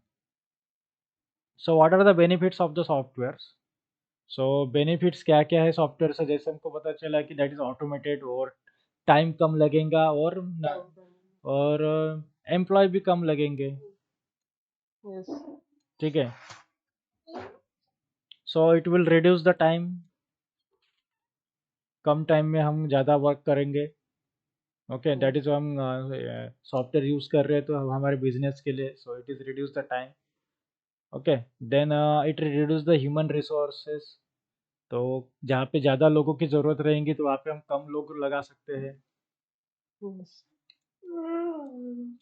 So what are the benefits of the softwares? So benefits क्या क्या है सॉफ्टवेयर से, जैसे हमको पता चला कि दैट इज़ ऑटोमेटेड और टाइम कम लगेगा और एम्प्लॉय भी कम लगेंगे. Yes. ठीक है, so it will reduce the time, कम टाइम में हम ज़्यादा वर्क करेंगे. Okay, that Yes. इज़ हम सॉफ्टवेयर यूज़ कर रहे हैं तो हमारे बिजनेस के लिए, so it is reduce the time. Okay then it reduce the human resources. तो जहाँ पे ज़्यादा लोगों की ज़रूरत रहेंगी तो वहाँ पे हम कम लोग लगा सकते हैं, Yes.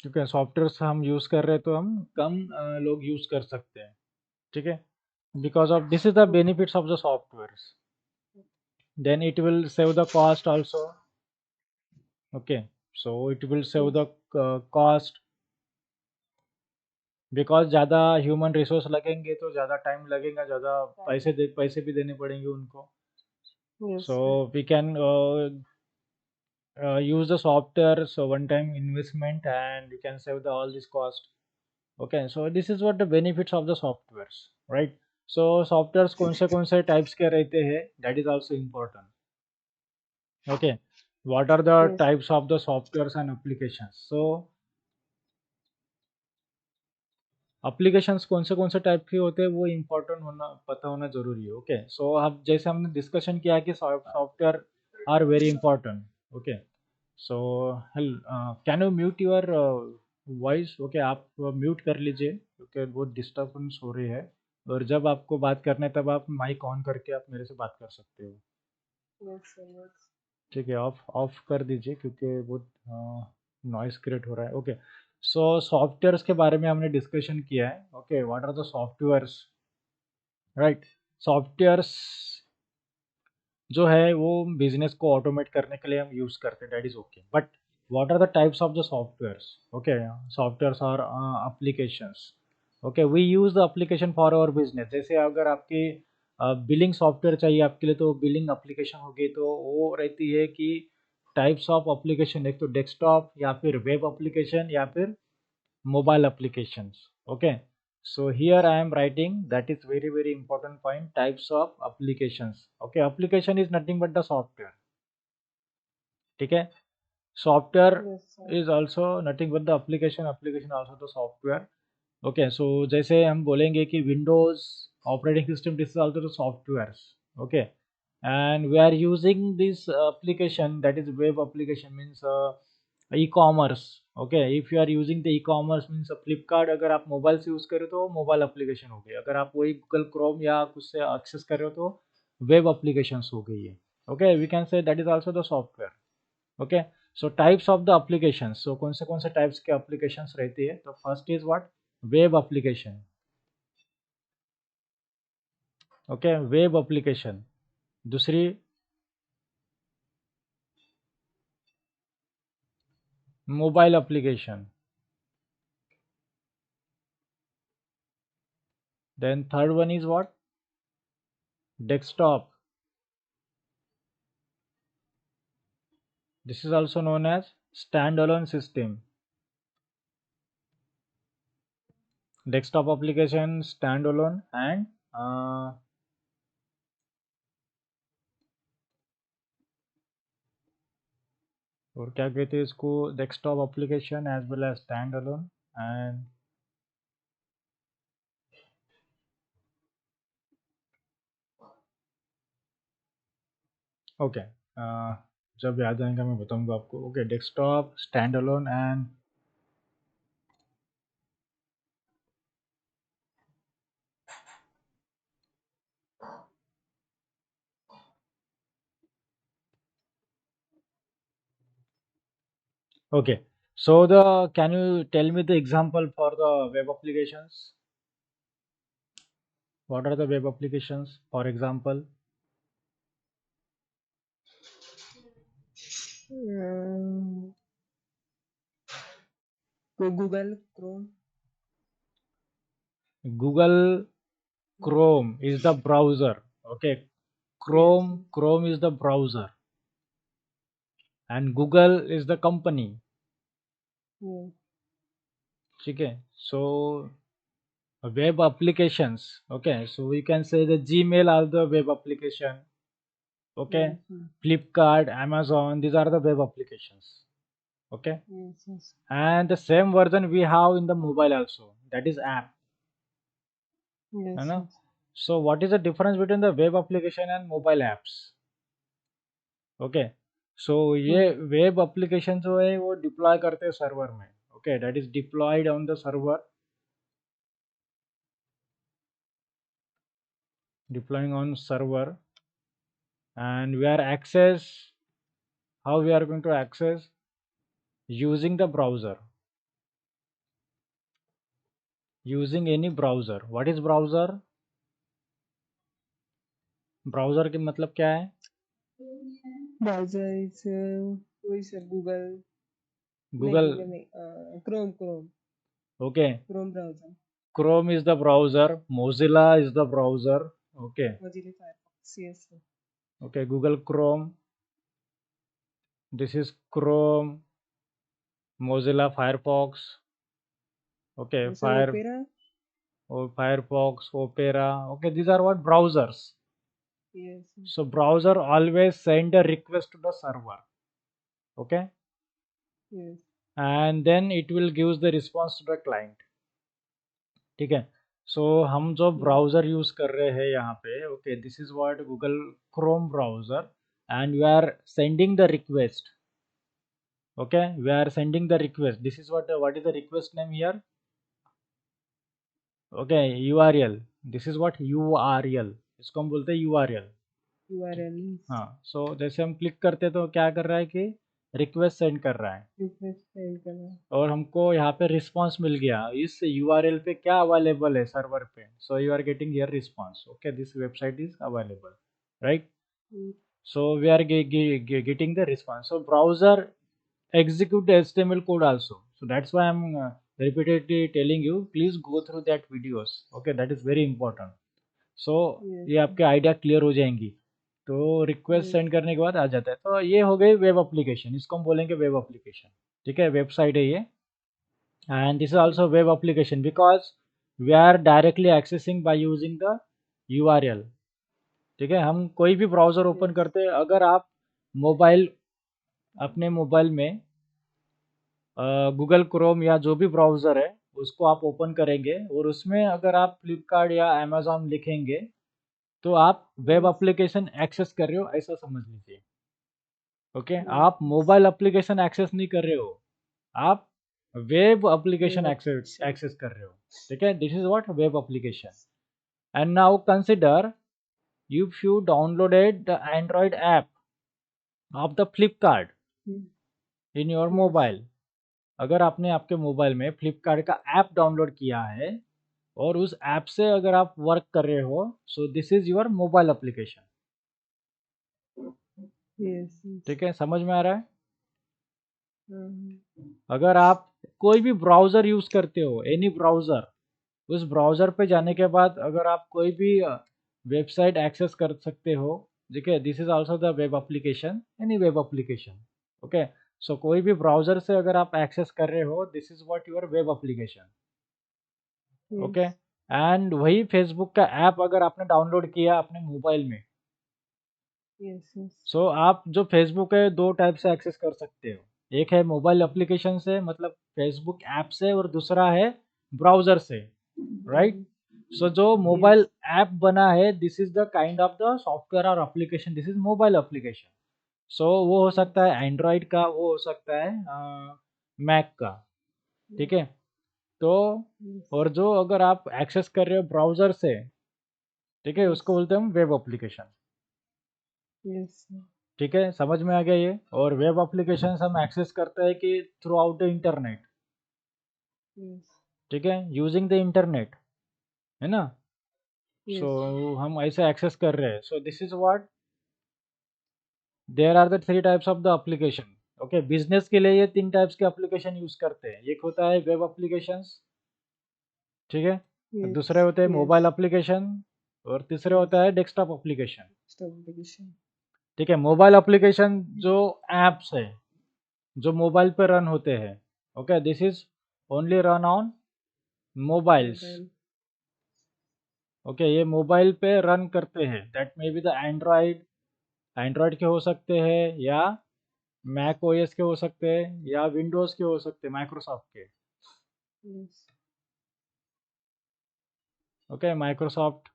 क्योंकि सॉफ्टवेयर हम यूज़ कर रहे हैं तो हम कम लोग यूज़ कर सकते हैं, ठीक है। Because of this is the Okay. Benefits of the software, then it will save the cost also. Okay, so it will save the Yes. cost, because ज़्यादा ह्यूमन रिसोर्स लगेंगे तो ज़्यादा टाइम लगेगा, ज़्यादा पैसे भी देने पड़ेंगे उनको। So Yes. Right. We can use the software, so one time investment and you can save the all this cost. Okay, so this is what the benefits of the softwares, right? So softwares कौन से types के रहते हैं, that is also important. Okay, what are the Yes. types of the softwares and applications? So applications कौन से टाइप के होते हैं वो इम्पोर्टेंट होना, पता होना जरूरी है। ओके, सो अब जैसे हमने डिस्कशन किया कि software are very important. Okay, so can you mute your voice? Okay, आप म्यूट कर लीजिए क्योंकि बहुत डिस्टर्बेंस हो रही है, और जब आपको बात करना है तब आप माइक ऑन करके आप मेरे से बात कर सकते हो। Yes. Yes. ठीक है, ऑफ ऑफ कर दीजिए क्योंकि बहुत नॉइस क्रिएट हो रहा है। ओके, सो सॉफ्टवेयर्स के बारे में हमने डिस्कशन किया है। Okay, what are the softwares, right? Softwares जो है वो बिजनेस को ऑटोमेट करने के लिए हम यूज करते हैं, that is okay, but what are the types of the softwares? Okay, softwares are applications. Okay, we use the application for our business. जैसे अगर आपकी बिलिंग सॉफ्टवेयर चाहिए आपके लिए तो बिलिंग एप्लीकेशन होगी, तो वो रहती है कि टाइप्स ऑफ एप्लीकेशन, एक तो डेस्कटॉप या फिर वेब एप्लीकेशन या फिर mobile applications. Okay, so here I am writing, that is very important point, types of applications. Okay, application is nothing but the software, ठीक है। software Yes. Sir. is also nothing but the application also the software. Okay, so जैसे हम बोलेंगे कि Windows operating system, this is also the softwares. Okay, and we are using this application, that is web application means e-commerce. Okay, if you are using the e-commerce means Flipkart अगर आप मोबाइल से यूज़ करें तो मोबाइल एप्लीकेशन हो गई, अगर आप वही गूगल क्रोम या कुछ से एक्सेस कर रहे हो तो वेब एप्लीकेशंस हो गई है। Okay, we can say that is also the software. Okay, so types of the applications, so कौन से टाइप्स के एप्लीकेशंस रहती है? तो first is what? Web application. Okay, web application. दूसरी mobile application. Then third one is what? Desktop. This is also known as stand alone system. Desktop application, stand alone and और क्या कहते हैं इसको, desktop application as well as stand alone and okay, जब याद आएगा मैं बताऊंगा आपको। Okay, desktop, stand alone and okay. So the can you tell me the example for the web applications? What are the web applications? For example, Um, Google Chrome. Google Chrome is the browser. Okay, Yes. Chrome is the browser, and Google is the company. Yes. ठीक है, so web applications. Okay, so we can say the Gmail are the web application. Okay, Yes. Flipkart, Amazon, these are the web applications. Okay, Yes. Yes. and the same version we have in the mobile also, that is app, है Yes. ना? Yes. So what is the difference between the web application and mobile apps? Okay, so ये Hmm. वेब एप्लीकेशन जो है वो डिप्लॉय करते हैं सर्वर में। Okay, that is diploid on the server. deploying on server, and we are access, how we are going to access, using the browser, using any browser. What is browser? Browser के मतलब क्या है? Browser is वही सर गूगल नहीं गूगल, गूगल नहीं Chrome okay, Chrome browser Chrome is the browser, Mozilla is the browser, okay Mozilla Firefox yes sir okay, Google Chrome, this is Chrome, Mozilla Firefox, okay, sir opera Firefox, opera, okay, these are what browsers. Yes So browser always send a request to the server, okay, yes and then it will gives the response to the client. ठीक है, सो हम जो ब्राउज़र यूज़ कर रहे हैं यहाँ पे, okay, this is what Google Chrome browser, and we are sending the request, okay, we are sending the request, this is what is the request name here, okay, URL, this is what URL, इसको हम बोलते हैं URL, यूआरएल हाँ, सो जैसे हम क्लिक करते हैं तो क्या कर रहा है कि रिक्वेस्ट सेंड कर रहा है, रिक्वेस्ट सेंड करना और हमको यहाँ पे रिस्पांस मिल गया इस URL पे क्या अवेलेबल है सर्वर पे, so you are getting here response, okay, this website is available, right, so we are getting the response. So browser execute the HTML code also, so that's why I'm repeatedly telling you, please go through that videos, okay, that is very important. So yes ये आपके आइडिया क्लियर हो जाएंगी, तो रिक्वेस्ट सेंड करने के बाद आ जाता है, तो ये हो गई वेब एप्लीकेशन, इसको हम बोलेंगे वेब एप्लीकेशन, ठीक है, वेबसाइट है ये, and this is also web application because we are directly accessing by using the URL, ठीक है, हम कोई भी ब्राउज़र ओपन करते हैं, अगर आप मोबाइल, अपने मोबाइल में गूगल क्रोम या जो भी ब्राउज़र है उसको आप ओपन करेंगे और उसमें अगर आप फ्लिपकार्ट या अमेज़ॉन लिखेंगे तो आप वेब एप्लीकेशन एक्सेस कर रहे हो, ऐसा समझ लीजिए, ओके, आप मोबाइल एप्लीकेशन एक्सेस नहीं कर रहे हो, आप वेब एप्लीकेशन एक्सेस कर रहे हो, ठीक है, this is what web application. And now consider if you downloaded the Android app of the Flipkart in your mobile, अगर आपने आपके मोबाइल में फ्लिपकार्ट का ऐप डाउनलोड किया है और उस ऐप से अगर आप वर्क कर रहे हो, सो this is your mobile application, ठीक है, समझ में आ रहा है? अगर आप कोई भी ब्राउज़र यूज़ करते हो, एनी ब्राउज़र, उस ब्राउज़र पे जाने के बाद अगर आप कोई भी वेबसाइट एक्सेस कर सकते हो, ठीक है, this is also the web application, any web application, okay, so कोई भी ब्राउज़र से अगर आप एक्सेस कर रहे हो, this is what your web application, okay, and वही फेसबुक का ऐप अगर आपने डाउनलोड किया अपने मोबाइल में, सो आप जो फेसबुक है दो टाइप से एक्सेस कर सकते हो, एक है मोबाइल एप्लीकेशन से, मतलब फेसबुक ऐप से, और दूसरा है ब्राउज़र से, राइट, सो जो मोबाइल ऐप बना है, this is the kind of the software और application, this is mobile application, so वो हो सकता है एंड्रॉयड का, वो हो सकता है मैक का, ठीक है, तो और जो अगर आप एक्सेस कर रहे हो ब्राउज़र से, ठीक है, उसको बोलते हैं हम वेब एप्लीकेशन, ठीक है, समझ में आ गया ये, और वेब एप्लीकेशन हम एक्सेस करते हैं कि थ्रू आउट द इंटरनेट, ठीक है, यूजिंग द इंटरनेट, है ना, सो हम ऐसे एक्सेस कर रहे हैं, so this is what there are the three types of the application, okay, business के लिए ये तीन टाइप्स के एप्लीकेशन यूज करते हैं, एक होता है वेब एप्लीकेशंस, ठीक है, दूसरे होते हैं मोबाइल एप्लीकेशन, और तीसरे होता है डेस्कटॉप एप्लीकेशन, ठीक है, मोबाइल एप्लीकेशन जो एप्स है जो मोबाइल पे रन होते हैं, okay, this is only run on mobiles, okay, ये मोबाइल पे रन करते हैं, that may be the Android के हो सकते हैं, या मैक ओएस के हो सकते हैं, या विंडोज के हो सकते हैं, माइक्रोसॉफ्ट के, ओके, माइक्रोसॉफ्ट,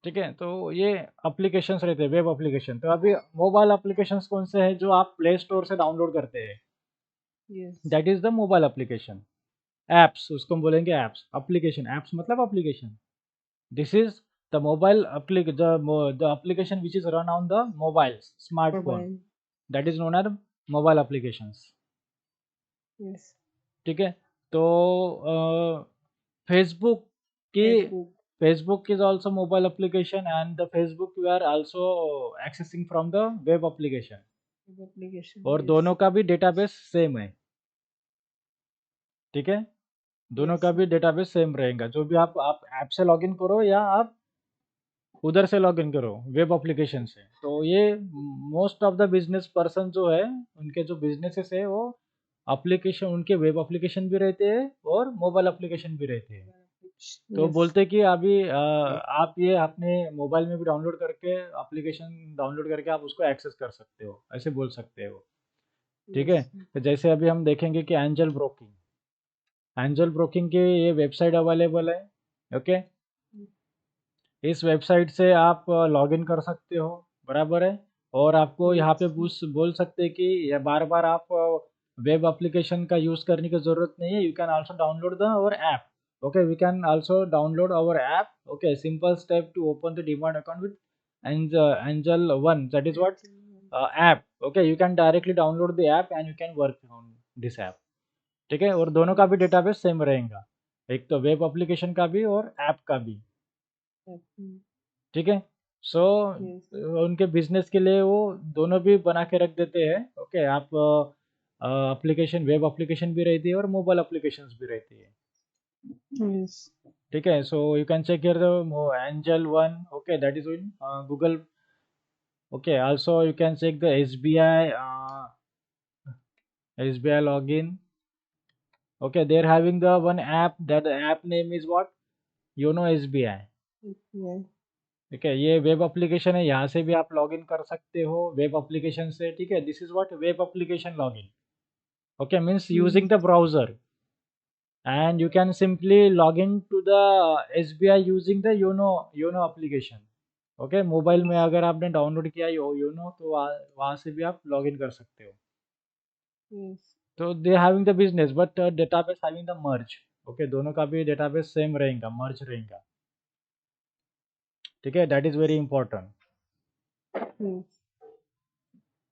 ठीक है, तो ये एप्लीकेशंस रहते हैं वेब एप्लीकेशन. तो अभी मोबाइल एप्लीकेशंस कौन से हैं जो आप प्ले स्टोर से डाउनलोड करते हैं, that is the mobile application. Apps, उसको हम बोलेंगे एप्स, एप्लीकेशन, एप्स मतलब application, this is the the application which is run on the mobiles, smartphone, Mobile. that is known as mobile applications. Yes. ठीक है, तो फेसबुक की Facebook. Facebook is also mobile application, and the Facebook we are also accessing from the web application, Web application. और Yes. दोनों का भी डेटाबेस सेम है. ठीक है, दोनों Yes. का भी डेटाबेस सेम रहेगा. जो भी आप ऐप से लॉगिन करो या आप उधर से लॉगिन करो वेब एप्लीकेशन से, तो ये most of the business person जो है उनके जो बिजनेसेस है वो एप्लीकेशन, उनके वेब एप्लीकेशन भी रहते हैं और मोबाइल एप्लीकेशन भी रहते हैं. तो Yes. बोलते कि अभी आप ये अपने मोबाइल में भी डाउनलोड करके एप्लीकेशन डाउनलोड करके आप उसको एक्सेस कर सकते हो, ऐसे बोल सकते हो. ठीक है, Yes. तो जैसे अभी हम देखेंगे कि एंजल ब्रोकिंग की ये वेबसाइट अवेलेबल है. ओके, इस वेबसाइट से आप लॉगिन कर सकते हो, बराबर है. और आपको यहाँ पे Yes. बोल सकते हैं कि ये बार बार आप वेब एप्लीकेशन का यूज़ करने की ज़रूरत नहीं है. You can also download the our app. Okay, we can also download our app. Okay, simple step to open the demand account with Angel One. That is what app. Okay, you can directly download the app and you can work on this app. ठीक है, और दोनों का भी डेटाबेस सेम रहेगा, एक तो वेब एप्लीकेशन का भी और ऐप का भी. ठीक है, सो Yes. उनके बिजनेस के लिए वो दोनों भी बना के रख देते हैं. ओके, आप एप्लीकेशन, वेब एप्लीकेशन भी रहती है और मोबाइल एप्लीकेशंस भी रहती है. Yes. ठीक है, so you can check here the Angel One. Okay, that is in Google. Okay, also you can check the SBI login. Okay, they're having the one app, that the app name is what? YONO SBI. Yeah. ठीक है, ये वेब एप्लीकेशन है, यहाँ से भी आप लॉगिन कर सकते हो वेब एप्लीकेशन से. ठीक है, this is what web application login. Okay, means using the browser, and you can simply log in to the SBI using the YONO application. Okay, mobile में अगर आपने डाउनलोड किया योनो, तो वहाँ से भी आप लॉगिन कर सकते हो. Yes. तो they having the business but database having the merge. Okay, दोनों का भी डेटाबेस सेम रहेगा, मर्ज रहेगा. ठीक है, that is very important. Yes.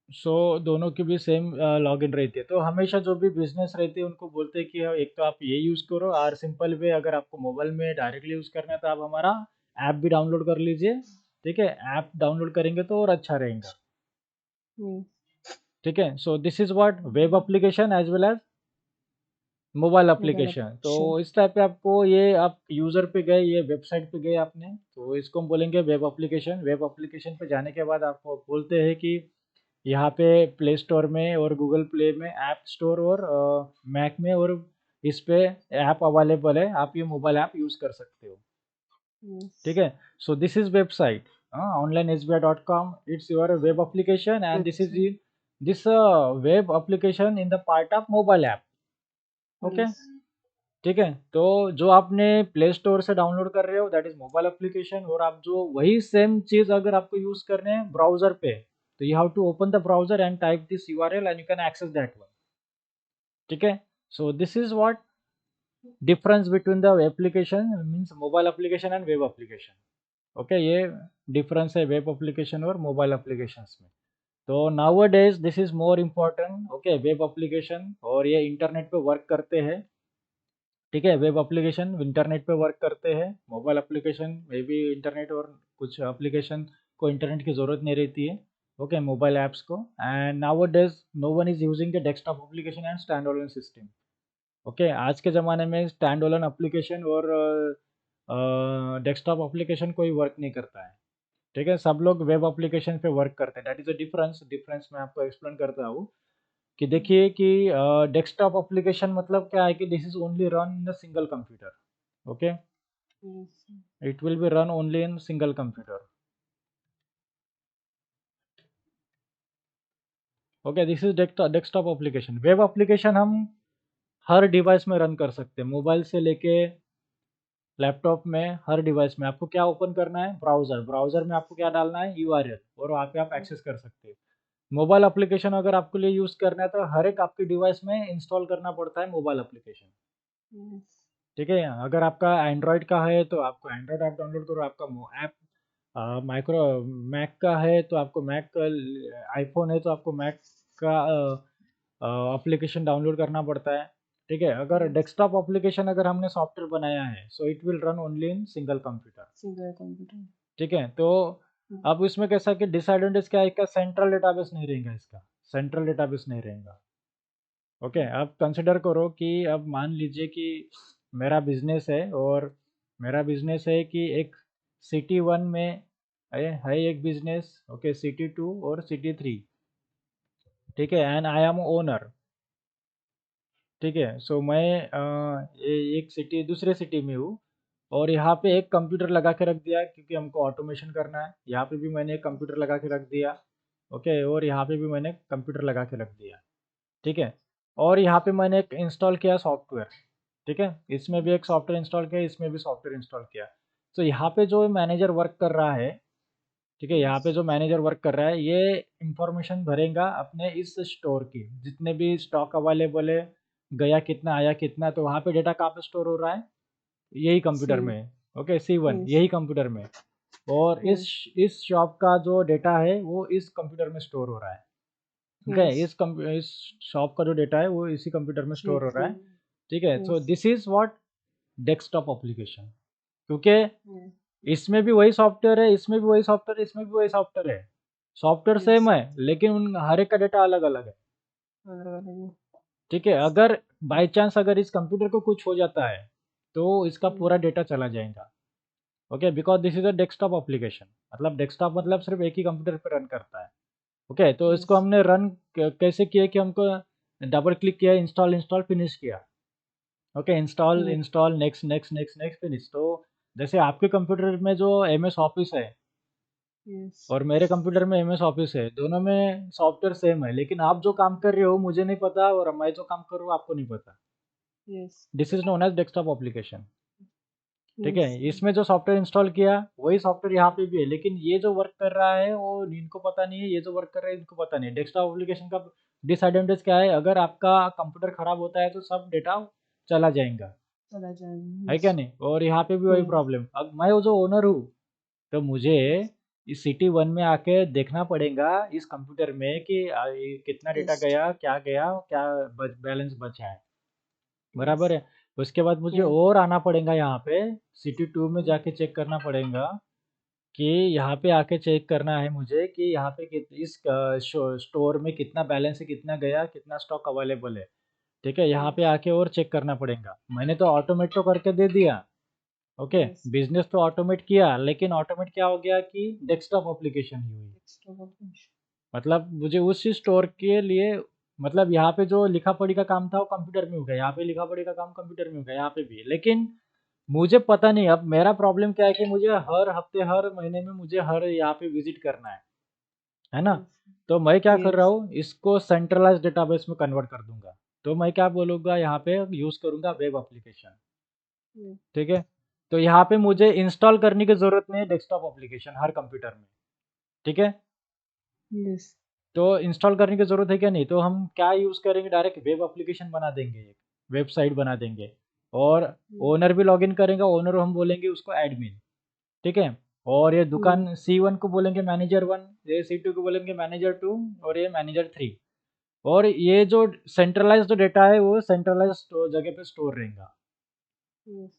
सो दोनों की भी सेम लॉगिन रहती है. तो हमेशा जो भी बिजनेस रहती है उनको बोलते हैं कि एक तो आप ये यूज़ करो, और सिंपल वे अगर आपको मोबाइल में डायरेक्टली यूज़ करना है तो आप हमारा ऐप भी डाउनलोड कर लीजिए. ठीक है, ऐप डाउनलोड करेंगे तो और अच्छा रहेगा. Yes. ठीक है, so this is what web application as well as mobile Mobile application. तो application. इस टाइप पे आपको, ये आप यूज़र पे गए, ये वेबसाइट पे गए आपने, तो इसको हम बोलेंगे वेब एप्लीकेशन. वेब एप्लीकेशन पे जाने के बाद आपको बोलते हैं कि यहाँ पे प्ले स्टोर में और गूगल प्ले में, ऐप स्टोर और मैक में, और इस पे ऐप अवेलेबल है, आप ये मोबाइल ऐप यूज़ कर सकते हो. Yes. ठीक है, so this is website onlinesbi.com. It's your web application, and this is Website. This web application in the part of mobile app. Okay, Yes. ठीक है, तो जो आपने प्ले स्टोर से डाउनलोड कर रहे हो दैट इज मोबाइल एप्लीकेशन, और आप जो वही सेम चीज अगर आपको यूज करने हैं ब्राउजर पे, तो you have to open the browser and type this URL and you can access that one. ठीक है, so this is what difference between the application, means mobile application and web application. Okay, ये डिफरेंस है वेब एप्लीकेशन और मोबाइल एप्लीकेशंस में. तो nowadays this is more important. Okay, web application, और ये इंटरनेट पे वर्क करते हैं. ठीक है, वेब एप्लीकेशन इंटरनेट पे वर्क करते हैं, मोबाइल एप्लीकेशन में भी इंटरनेट, और कुछ एप्लीकेशन को इंटरनेट की ज़रूरत नहीं रहती है. ओके, मोबाइल ऐप्स को. And nowadays no one is using the desktop application and stand alone system. Okay, आज के ज़माने में स्टैंड अलोन एप्लीकेशन और डेस्कटॉप एप्लीकेशन कोई वर्क नहीं करता है. ठीक है, सब लोग वेब एप्लीकेशन पे वर्क करते हैं. दैट इज़ अ डिफरेंस मैं आपको एक्सप्लेन करता हूँ. कि देखिए कि डेस्कटॉप एप्लीकेशन मतलब क्या है कि this is only run in the single computer. Okay, Yes. It will be run only in single computer. Okay, this is desktop application. Web application हम हर डिवाइस में रन कर सकते हैं, मोबाइल से लेके लैपटॉप में, हर डिवाइस में. आपको क्या ओपन करना है? ब्राउजर में आपको क्या डालना है? URL, और वहाँ पे आप एक्सेस कर सकते हैं. मोबाइल एप्लीकेशन अगर आपके लिए यूज़ करना है तो हर एक आपके डिवाइस में इंस्टॉल करना पड़ता है मोबाइल एप्लीकेशन. Yes. ठीक है। अगर आपका एंड्रॉयड का है तो आपको एंड्रॉयड ऐप डाउनलोड करो, आपका ऐप माइक्रो मैक का है तो आपको मैक का, आईफोन है तो आपको मैक का एप्लीकेशन डाउनलोड करना पड़ता है। ठीक है। अगर yes, डेस्कटॉप एप्लीकेशन अगर हमने सॉफ्टवेयर बनाया है so it will run only in single computer. single computer. ठीक है। तो Hmm. अब इसमें कैसा कि डिसएडवांटेज क्या है, इसका सेंट्रल डेटाबेस नहीं रहेगा, इसका सेंट्रल डेटाबेस नहीं रहेगा। ओके। अब कंसिडर करो कि अब मान लीजिए कि मेरा बिजनेस है और मेरा बिजनेस है कि एक सिटी वन में है एक बिजनेस, ओके, सिटी टू और सिटी थ्री। ठीक है। And I am owner. ठीक है। सो मैं ये एक सिटी दूसरे सिटी में हूँ और यहाँ पे एक कंप्यूटर लगा के रख दिया क्योंकि हमको ऑटोमेशन करना है। यहाँ पे भी मैंने एक कंप्यूटर लगा के रख दिया। ओके। और यहाँ पे भी मैंने कंप्यूटर लगा के रख दिया। ठीक है। और यहाँ पे मैंने एक इंस्टॉल किया सॉफ्टवेयर। ठीक है। इसमें भी एक सॉफ्टवेयर इंस्टॉल किया, इसमें भी सॉफ्टवेयर इंस्टॉल किया। तो यहाँ पे जो मैनेजर वर्क कर रहा है, ठीक है, यहाँ पे Yes. जो मैनेजर वर्क कर रहा है ये इंफॉर्मेशन भरेगा अपने इस स्टोर की, जितने भी स्टॉक अवेलेबल है, गया कितना आया कितना, तो वहाँ पे डेटा कहाँ पे स्टोर हो रहा है, यही कंप्यूटर C. में। Okay, C1 Yes. यही कंप्यूटर में। और Yes. इस शॉप का जो डेटा है वो इस कंप्यूटर में स्टोर हो रहा है। ओके। Yes. इस शॉप का जो डेटा है वो इसी कंप्यूटर में स्टोर हो रहा है। C3. ठीक है। So Yes. This is what desktop application. क्योंकि Yes. इसमें भी वही सॉफ्टवेयर है, इसमें भी वही सॉफ्टवेयर है, इसमें भी वही सॉफ्टवेयर है, सॉफ्टवेयर सेम Yes. है लेकिन उन हर एक का डेटा अलग अलग है। अलग-अलग. ठीक है। अगर बाई चांस अगर इस कंप्यूटर को कुछ हो जाता है तो इसका Hmm. पूरा डेटा चला जाएगा। Okay, because this is a desktop application, मतलब डेस्कटॉप मतलब सिर्फ एक ही कंप्यूटर पर रन करता है। ओके। तो इसको Yes. हमने रन कैसे किया कि हमको डबल क्लिक किया, इंस्टॉल इंस्टॉल फिनिश किया। Okay, install Yes. Install next next next next finish. तो जैसे आपके कंप्यूटर में जो एम एस ऑफिस है Yes. और मेरे कंप्यूटर में एम एस ऑफिस है, दोनों में सॉफ्टवेयर सेम है, लेकिन आप जो काम कर रहे हो मुझे नहीं पता और मैं जो काम कर रहा हूँ आपको नहीं पता। Yes. This is known as desktop application. ठीक है। Yes. इसमें जो सॉफ्टवेयर इंस्टॉल किया वही सॉफ्टवेयर यहाँ पे भी है, लेकिन ये जो वर्क कर रहा है वो इनको पता नहीं है, ये जो वर्क कर रहा है इनको पता नहीं है। डेस्कटॉप एप्लीकेशन का डिसएडवांटेज क्या है, अगर आपका कंप्यूटर खराब होता है तो सब डेटा चला जाएगा, चला जाएगा. है क्या Yes. नहीं। और यहाँ पे भी वही Hmm. प्रॉब्लम, अब मैं वो जो ओनर हूँ तो मुझे Yes. इस सिटी वन में आके देखना पड़ेगा इस कंप्यूटर में कि ये कितना डेटा Yes. गया, क्या बैलेंस बचा है, बराबर Yes. है। उसके बाद मुझे Yeah. और आना पड़ेगा यहाँ पे सिटी टू में Hmm. जाके चेक करना पड़ेगा कि यहाँ पे आके चेक करना है मुझे कि यहाँ पे इस स्टोर में कितना बैलेंस है, कितना गया, कितना स्टॉक अवेलेबल है। ठीक है। यहाँ पे Yes. आके और चेक करना पड़ेगा। मैंने तो ऑटोमेट तो करके दे दिया। ओके। Yes. बिजनेस तो ऑटोमेट किया, लेकिन ऑटोमेट क्या हो गया कि डेस्कटॉप एप्लीकेशन ही हुई। Extra operation. मतलब मुझे उस स्टोर के लिए, मतलब यहाँ पे जो लिखा पढ़ी का काम था वो कंप्यूटर में हो गया, यहाँ पे लिखा पढ़ी का काम कंप्यूटर में हो गया, यहाँ पे भी। लेकिन मुझे पता नहीं, अब मेरा प्रॉब्लम क्या है कि मुझे हर हफ्ते हर महीने में मुझे हर यहाँ पे विजिट करना है ना। Yes. तो मैं क्या कर रहा Yes. हूँ, इसको सेंट्रलाइज डेटाबेस में कन्वर्ट कर दूंगा। तो मैं क्या बोलूँगा, यहाँ पे यूज़ करूँगा वेब एप्लीकेशन। Yeah. ठीक है। तो यहाँ पे मुझे इंस्टॉल करने की ज़रूरत नहीं है डेस्कटॉप एप्लीकेशन हर कंप्यूटर में। ठीक है। Yes. तो इंस्टॉल करने की ज़रूरत है क्या, नहीं। तो हम क्या यूज़ करेंगे, डायरेक्ट वेब एप्लीकेशन बना देंगे, एक वेबसाइट बना देंगे। और Hmm. ओनर भी लॉगिन करेंगे, ओनर हम बोलेंगे उसको एडमिन। ठीक है। और ये Hmm. दुकान C1 को बोलेंगे मैनेजर वन, ये C2 को बोलेंगे मैनेजर टू, और ये मैनेजर थ्री। और ये जो सेंट्रलाइज जो डेटा है वो सेंट्रलाइज जगह पे स्टोर रहेगा। Yes.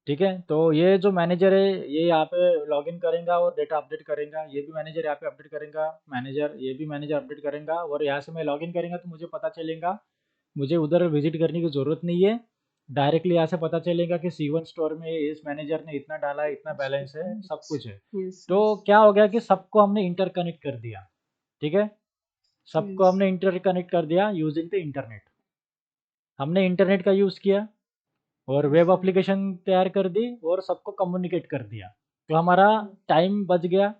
ठीक है। तो ये जो मैनेजर है ये यहाँ पे लॉगिन करेगा और डेटा अपडेट करेगा, ये भी मैनेजर यहाँ पे अपडेट करेगा, मैनेजर ये भी मैनेजर अपडेट करेगा। और यहाँ से मैं लॉगिन करेंगे तो मुझे पता चलेगा, मुझे उधर विजिट करने की ज़रूरत नहीं है, डायरेक्टली यहाँ से पता चलेगा कि C1 स्टोर में इस मैनेजर ने इतना डाला है, इतना बैलेंस है, सब कुछ है। Yes. तो Yes. क्या हो गया कि सबको हमने इंटरकनेक्ट कर दिया। ठीक है। सबको Yes. हमने इंटरकनेक्ट कर दिया यूजिंग द इंटरनेट। हमने इंटरनेट का यूज़ किया और Yes. Web Sir. एप्लीकेशन तैयार कर दी और सबको कम्युनिकेट कर दिया। तो हमारा टाइम बच गया।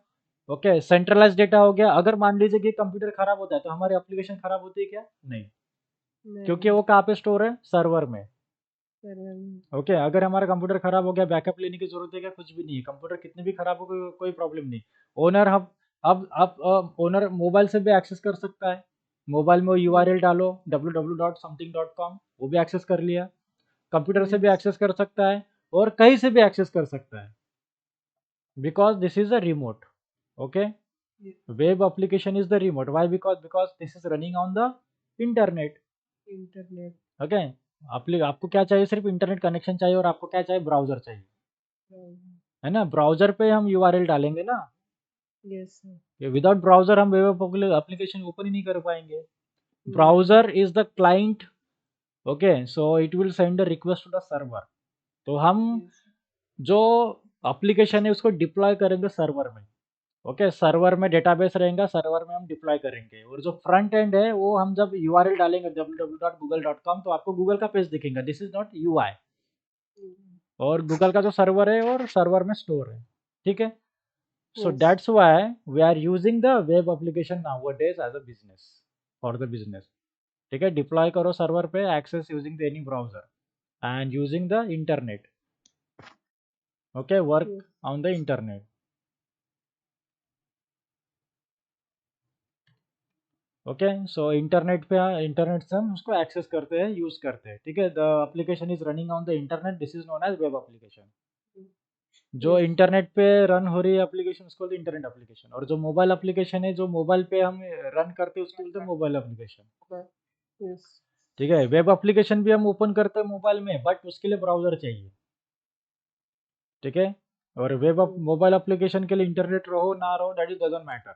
ओके, सेंट्रलाइज डेटा हो गया। अगर मान लीजिए कि कंप्यूटर खराब होता है तो हमारी एप्लीकेशन खराब होती है क्या, नहीं, क्योंकि नहीं. वो कहाँ पे स्टोर है, सर्वर में। Seven. ओके। अगर हमारा कंप्यूटर खराब हो गया, बैकअप लेने की जरूरत है क्या, कुछ भी नहीं है। कंप्यूटर कितने भी खराब हो कोई प्रॉब्लम नहीं। ओनर अब ओनर मोबाइल से भी एक्सेस कर सकता है। मोबाइल में वो Yes. URL डालो www.something.com, वो भी एक्सेस कर लिया। कंप्यूटर से भी Yes. एक्सेस कर सकता है और कहीं से भी एक्सेस कर सकता है, because this is a remote. Okay, Yes. Web application is the remote. Why? Because this is running on the internet. Internet. Okay, आपको क्या चाहिए? सिर्फ इंटरनेट कनेक्शन चाहिए और आपको क्या चाहिए? ब्राउजर चाहिए, है ना? ब्राउजर पे हम यूआरएल डालेंगे ना. Yes, sir. विदाउट ब्राउजर हम वेब एप्लीकेशन ओपन ही नहीं कर पाएंगे. नहीं. Browser is the client. Okay, so it will send a request to the server. तो हम Yes. जो एप्लीकेशन है उसको डिप्लॉय करेंगे सर्वर में. ओके, सर्वर में डेटाबेस रहेगा, सर्वर में हम डिप्लॉय करेंगे, और जो फ्रंट एंड है वो हम जब यूआरएल डालेंगे www.google.com तो आपको गूगल का पेज दिखेगा. This is not UI. और गूगल का जो सर्वर है और सर्वर में स्टोर है. ठीक है. So Yes. That's why we are using the web application nowadays as a business, for the business. ठीक है, डिप्लॉय करो सर्वर पे, access using the any browser and using the internet. Okay, work Yes. On the internet. Okay, so internet से हम उसको एक्सेस करते हैं, यूज करते हैं. ठीक है, the application is running on the internet. This is known as web application. जो Yes. इंटरनेट पे रन हो रही है एप्लीकेशन उसको बोलते हैं इंटरनेट एप्लीकेशन. और जो मोबाइल एप्लीकेशन है, जो मोबाइल पे हम रन करते हैं उसको बोलते हैं मोबाइल एप्लीकेशन. Yes. ठीक है, वेब एप्लीकेशन भी हम ओपन करते हैं मोबाइल में, बट उसके लिए ब्राउजर चाहिए. ठीक है, और मोबाइल एप्लीकेशन के लिए इंटरनेट रहो ना रहो, दैट इज डजंट मैटर.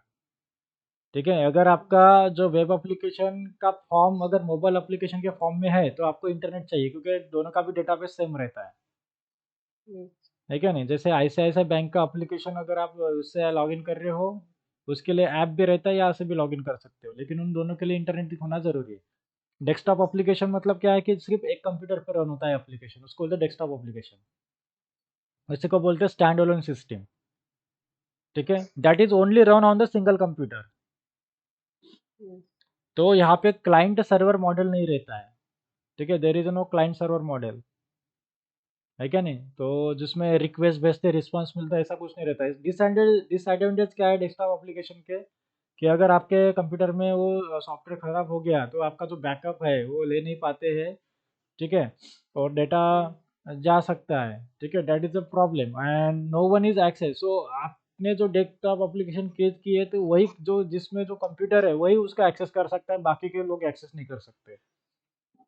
ठीक है, अगर आपका जो वेब एप्लीकेशन का फॉर्म अगर मोबाइल एप्लीकेशन के फॉर्म में है तो आपको इंटरनेट चाहिए, क्योंकि दोनों का भी डेटाबेस सेम रहता Yes. है क्या नहीं? जैसे आईसीआईसीआई बैंक का एप्लीकेशन अगर आप उससे लॉगिन कर रहे हो, उसके लिए ऐप भी रहता है, यहाँ से भी लॉगिन कर सकते हो, लेकिन उन दोनों के लिए इंटरनेट होना जरूरी है. डेस्कटॉप एप्लीकेशन मतलब क्या है कि सिर्फ एक कंप्यूटर पर रन होता है एप्लीकेशन, उसको बोलते हैं डेस्कटॉप एप्लीकेशन. इसी को बोलते हैं स्टैंड अलोन सिस्टम. ठीक है, that is only run on the single computer. Yes. तो यहाँ पे क्लाइंट सर्वर मॉडल नहीं रहता है. ठीक है, there is no client server model, है क्या नहीं? तो जिसमें रिक्वेस्ट भेजते रिस्पांस मिलता है, ऐसा कुछ नहीं रहता है. डिसएडवांटेज क्या है डेस्कटॉप एप्लीकेशन के, कि अगर आपके कंप्यूटर में वो सॉफ्टवेयर खराब हो गया तो आपका जो बैकअप है वो ले नहीं पाते हैं. ठीक है, और डेटा जा सकता है. ठीक है, that is a problem and no one is access. So आपने जो डेस्कटॉप एप्लीकेशन क्रिएट की है तो वही जो जिसमें जो कंप्यूटर है वही उसका एक्सेस कर सकता है, बाकी के लोग एक्सेस नहीं कर सकते,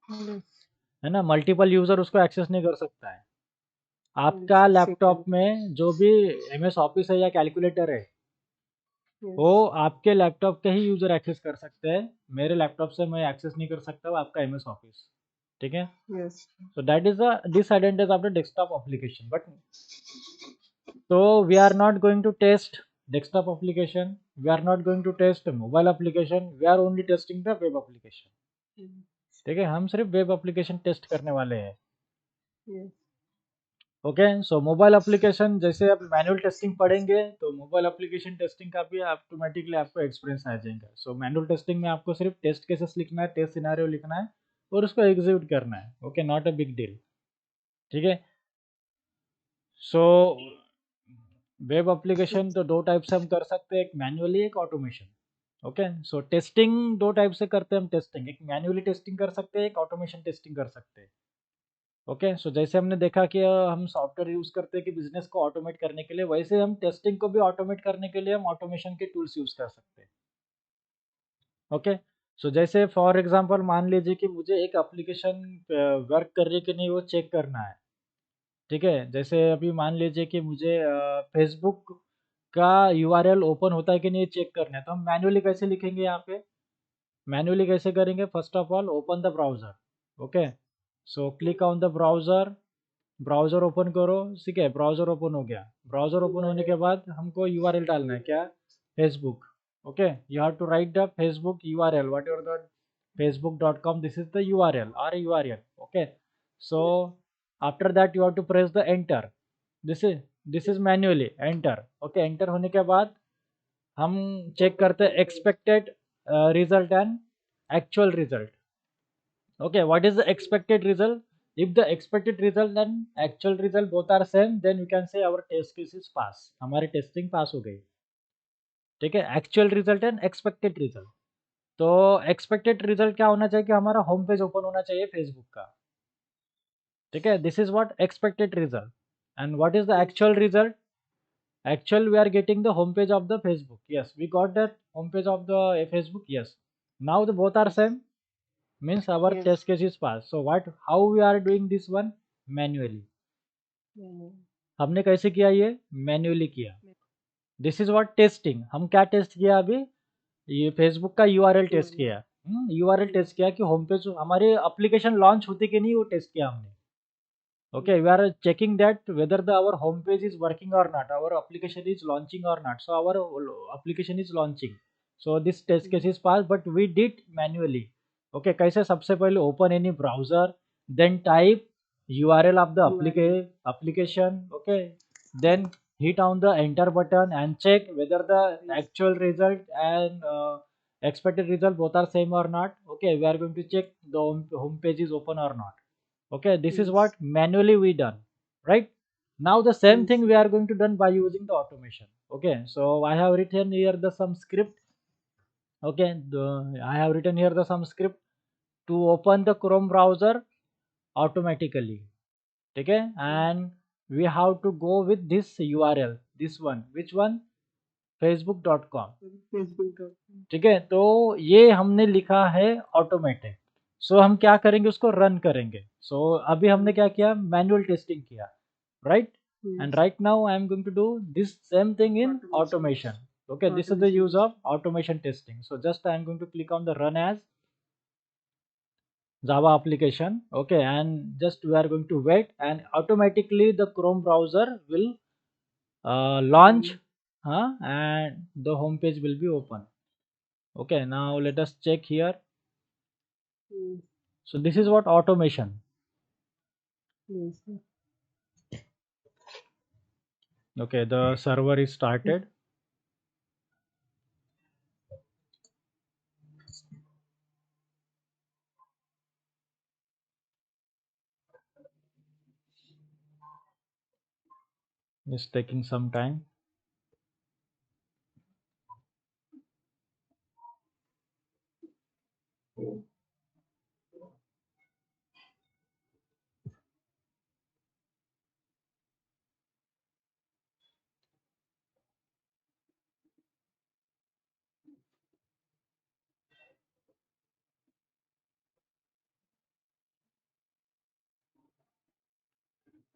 Yes. है ना? मल्टीपल यूजर उसको एक्सेस नहीं कर सकता है. आपका Yes. Laptop Single. में जो भी एमएस ऑफिस है या कैलकुलेटर है, वो Yes. आपके लैपटॉप के ही यूजर एक्सेस कर सकते हैं. मेरे लैपटॉप से मैं एक्सेस नहीं कर सकता हूँ आपका एमएस ऑफिस. ठीक है, Yes. so that is the disadvantage of the desktop application. But so we are not going to test desktop application, we are not going to test mobile application, we are only testing the web application. ठीक है, हम सिर्फ वेब एप्लीकेशन टेस्ट करने वाले हैं. Yes. ओके, सो मोबाइल एप्लीकेशन जैसे आप मैनुअल टेस्टिंग पढ़ेंगे तो मोबाइल एप्लीकेशन टेस्टिंग का भी ऑटोमेटिकली आपको एक्सपीरियंस आ जाएगा. सो मैनुअल टेस्टिंग में आपको सिर्फ टेस्ट केसेस लिखना है, टेस्ट सिनेरियो लिखना है और उसको एग्जीक्यूट करना है. Okay, not a big deal. ठीक है, सो वेब एप्लीकेशन तो दो टाइप से हम कर सकते हैं, एक मैन्युअली एक ऑटोमेशन. ओके, सो टेस्टिंग दो टाइप से करते हैं हम. टेस्टिंग एक मैन्युअली टेस्टिंग कर सकते हैं, एक ऑटोमेशन टेस्टिंग कर सकते हैं. ओके, सो जैसे हमने देखा कि हम सॉफ्टवेयर यूज करते हैं कि बिजनेस को ऑटोमेट करने के लिए, वैसे हम टेस्टिंग को भी ऑटोमेट करने के लिए हम ऑटोमेशन के टूल्स यूज कर सकते हैं. ओके, सो जैसे फॉर एग्जांपल मान लीजिए कि मुझे एक एप्लीकेशन वर्क कर रही है कि नहीं वो चेक करना है. ठीक है, जैसे अभी मान लीजिए कि मुझे फेसबुक का यूआरएल ओपन होता है कि नहीं चेक करना है, तो हम मैन्युअली कैसे लिखेंगे यहाँ पे? मैन्युअली कैसे करेंगे? First of all open the browser. Okay, so click on the browser. Browser open करो. ठीक है, ब्राउजर ओपन हो गया. ब्राउजर ओपन होने के बाद हमको यूआरएल डालना है, क्या? Facebook. Okay, you have to write the Facebook URL, whatever the facebook.com, this is the url or a url. Okay, so after that you have to press the enter. This is manually enter. Okay, enter होने के बाद हम चेक करते हैं expected result and actual result. Okay, what is the expected result? If the expected result and actual result both are same, then we can say our test case is pass. हमारी टेस्टिंग पास हो गई. ठीक है, actual result and expected result. तो एक्सपेक्टेड रिजल्ट क्या होना चाहिए कि हमारा होम पेज ओपन होना चाहिए फेसबुक का. ठीक है, this is what expected result and what is the actual result. Actual we are getting the homepage of the Facebook. Yes, we got that homepage of the Facebook. Yes, now the both are same, means our Yes. test case is passed. So what, how we are doing this one? Manually. Mm. हमने कैसे किया ये? मैन्युअली किया. This is what testing. हम क्या टेस्ट किया अभी? ये फेसबुक का यूआरएल टेस्ट URL. किया. यूआरएल टेस्ट किया कि होम पेज हमारे एप्लीकेशन लॉन्च होती कि नहीं, वो टेस्ट किया हमने. Okay, we are checking that whether the our home page is working or not, our application is launching or not. So our application is launching, so this test case is passed, but we did manually. Okay, कैसे? सबसे पहले open any browser, then type URL of the URL. application. Okay, then hit on the enter button and check whether the Yes. actual result and expected result both are same or not. Okay, we are going to check the home page is open or not. Okay, this is Yes. what manually we done, right? Now the same Yes. thing we are going to done by using the automation. Okay, so I have written here the some script. Okay, I have written here the some script to open the Chrome browser automatically. Okay, and we have to go with this URL, this one. Which one? facebook.com. Facebook.com. ठीक है, तो ये हमने लिखा है ऑटोमेटिक. सो हम क्या करेंगे? उसको रन करेंगे. सो अभी हमने क्या किया? मैनुअल टेस्टिंग किया, right? And Yes. right now I am going to do this same thing in Automation. automation. Okay, this is the Automation. use of automation testing. So just I am going to click on the run as Java application. Okay, and just we are going to wait, and automatically the Chrome browser will launch, and the home page will be open. Okay, now let us check here. Yes. So this is what automation. Yes. Okay, the server is started. It's taking some time.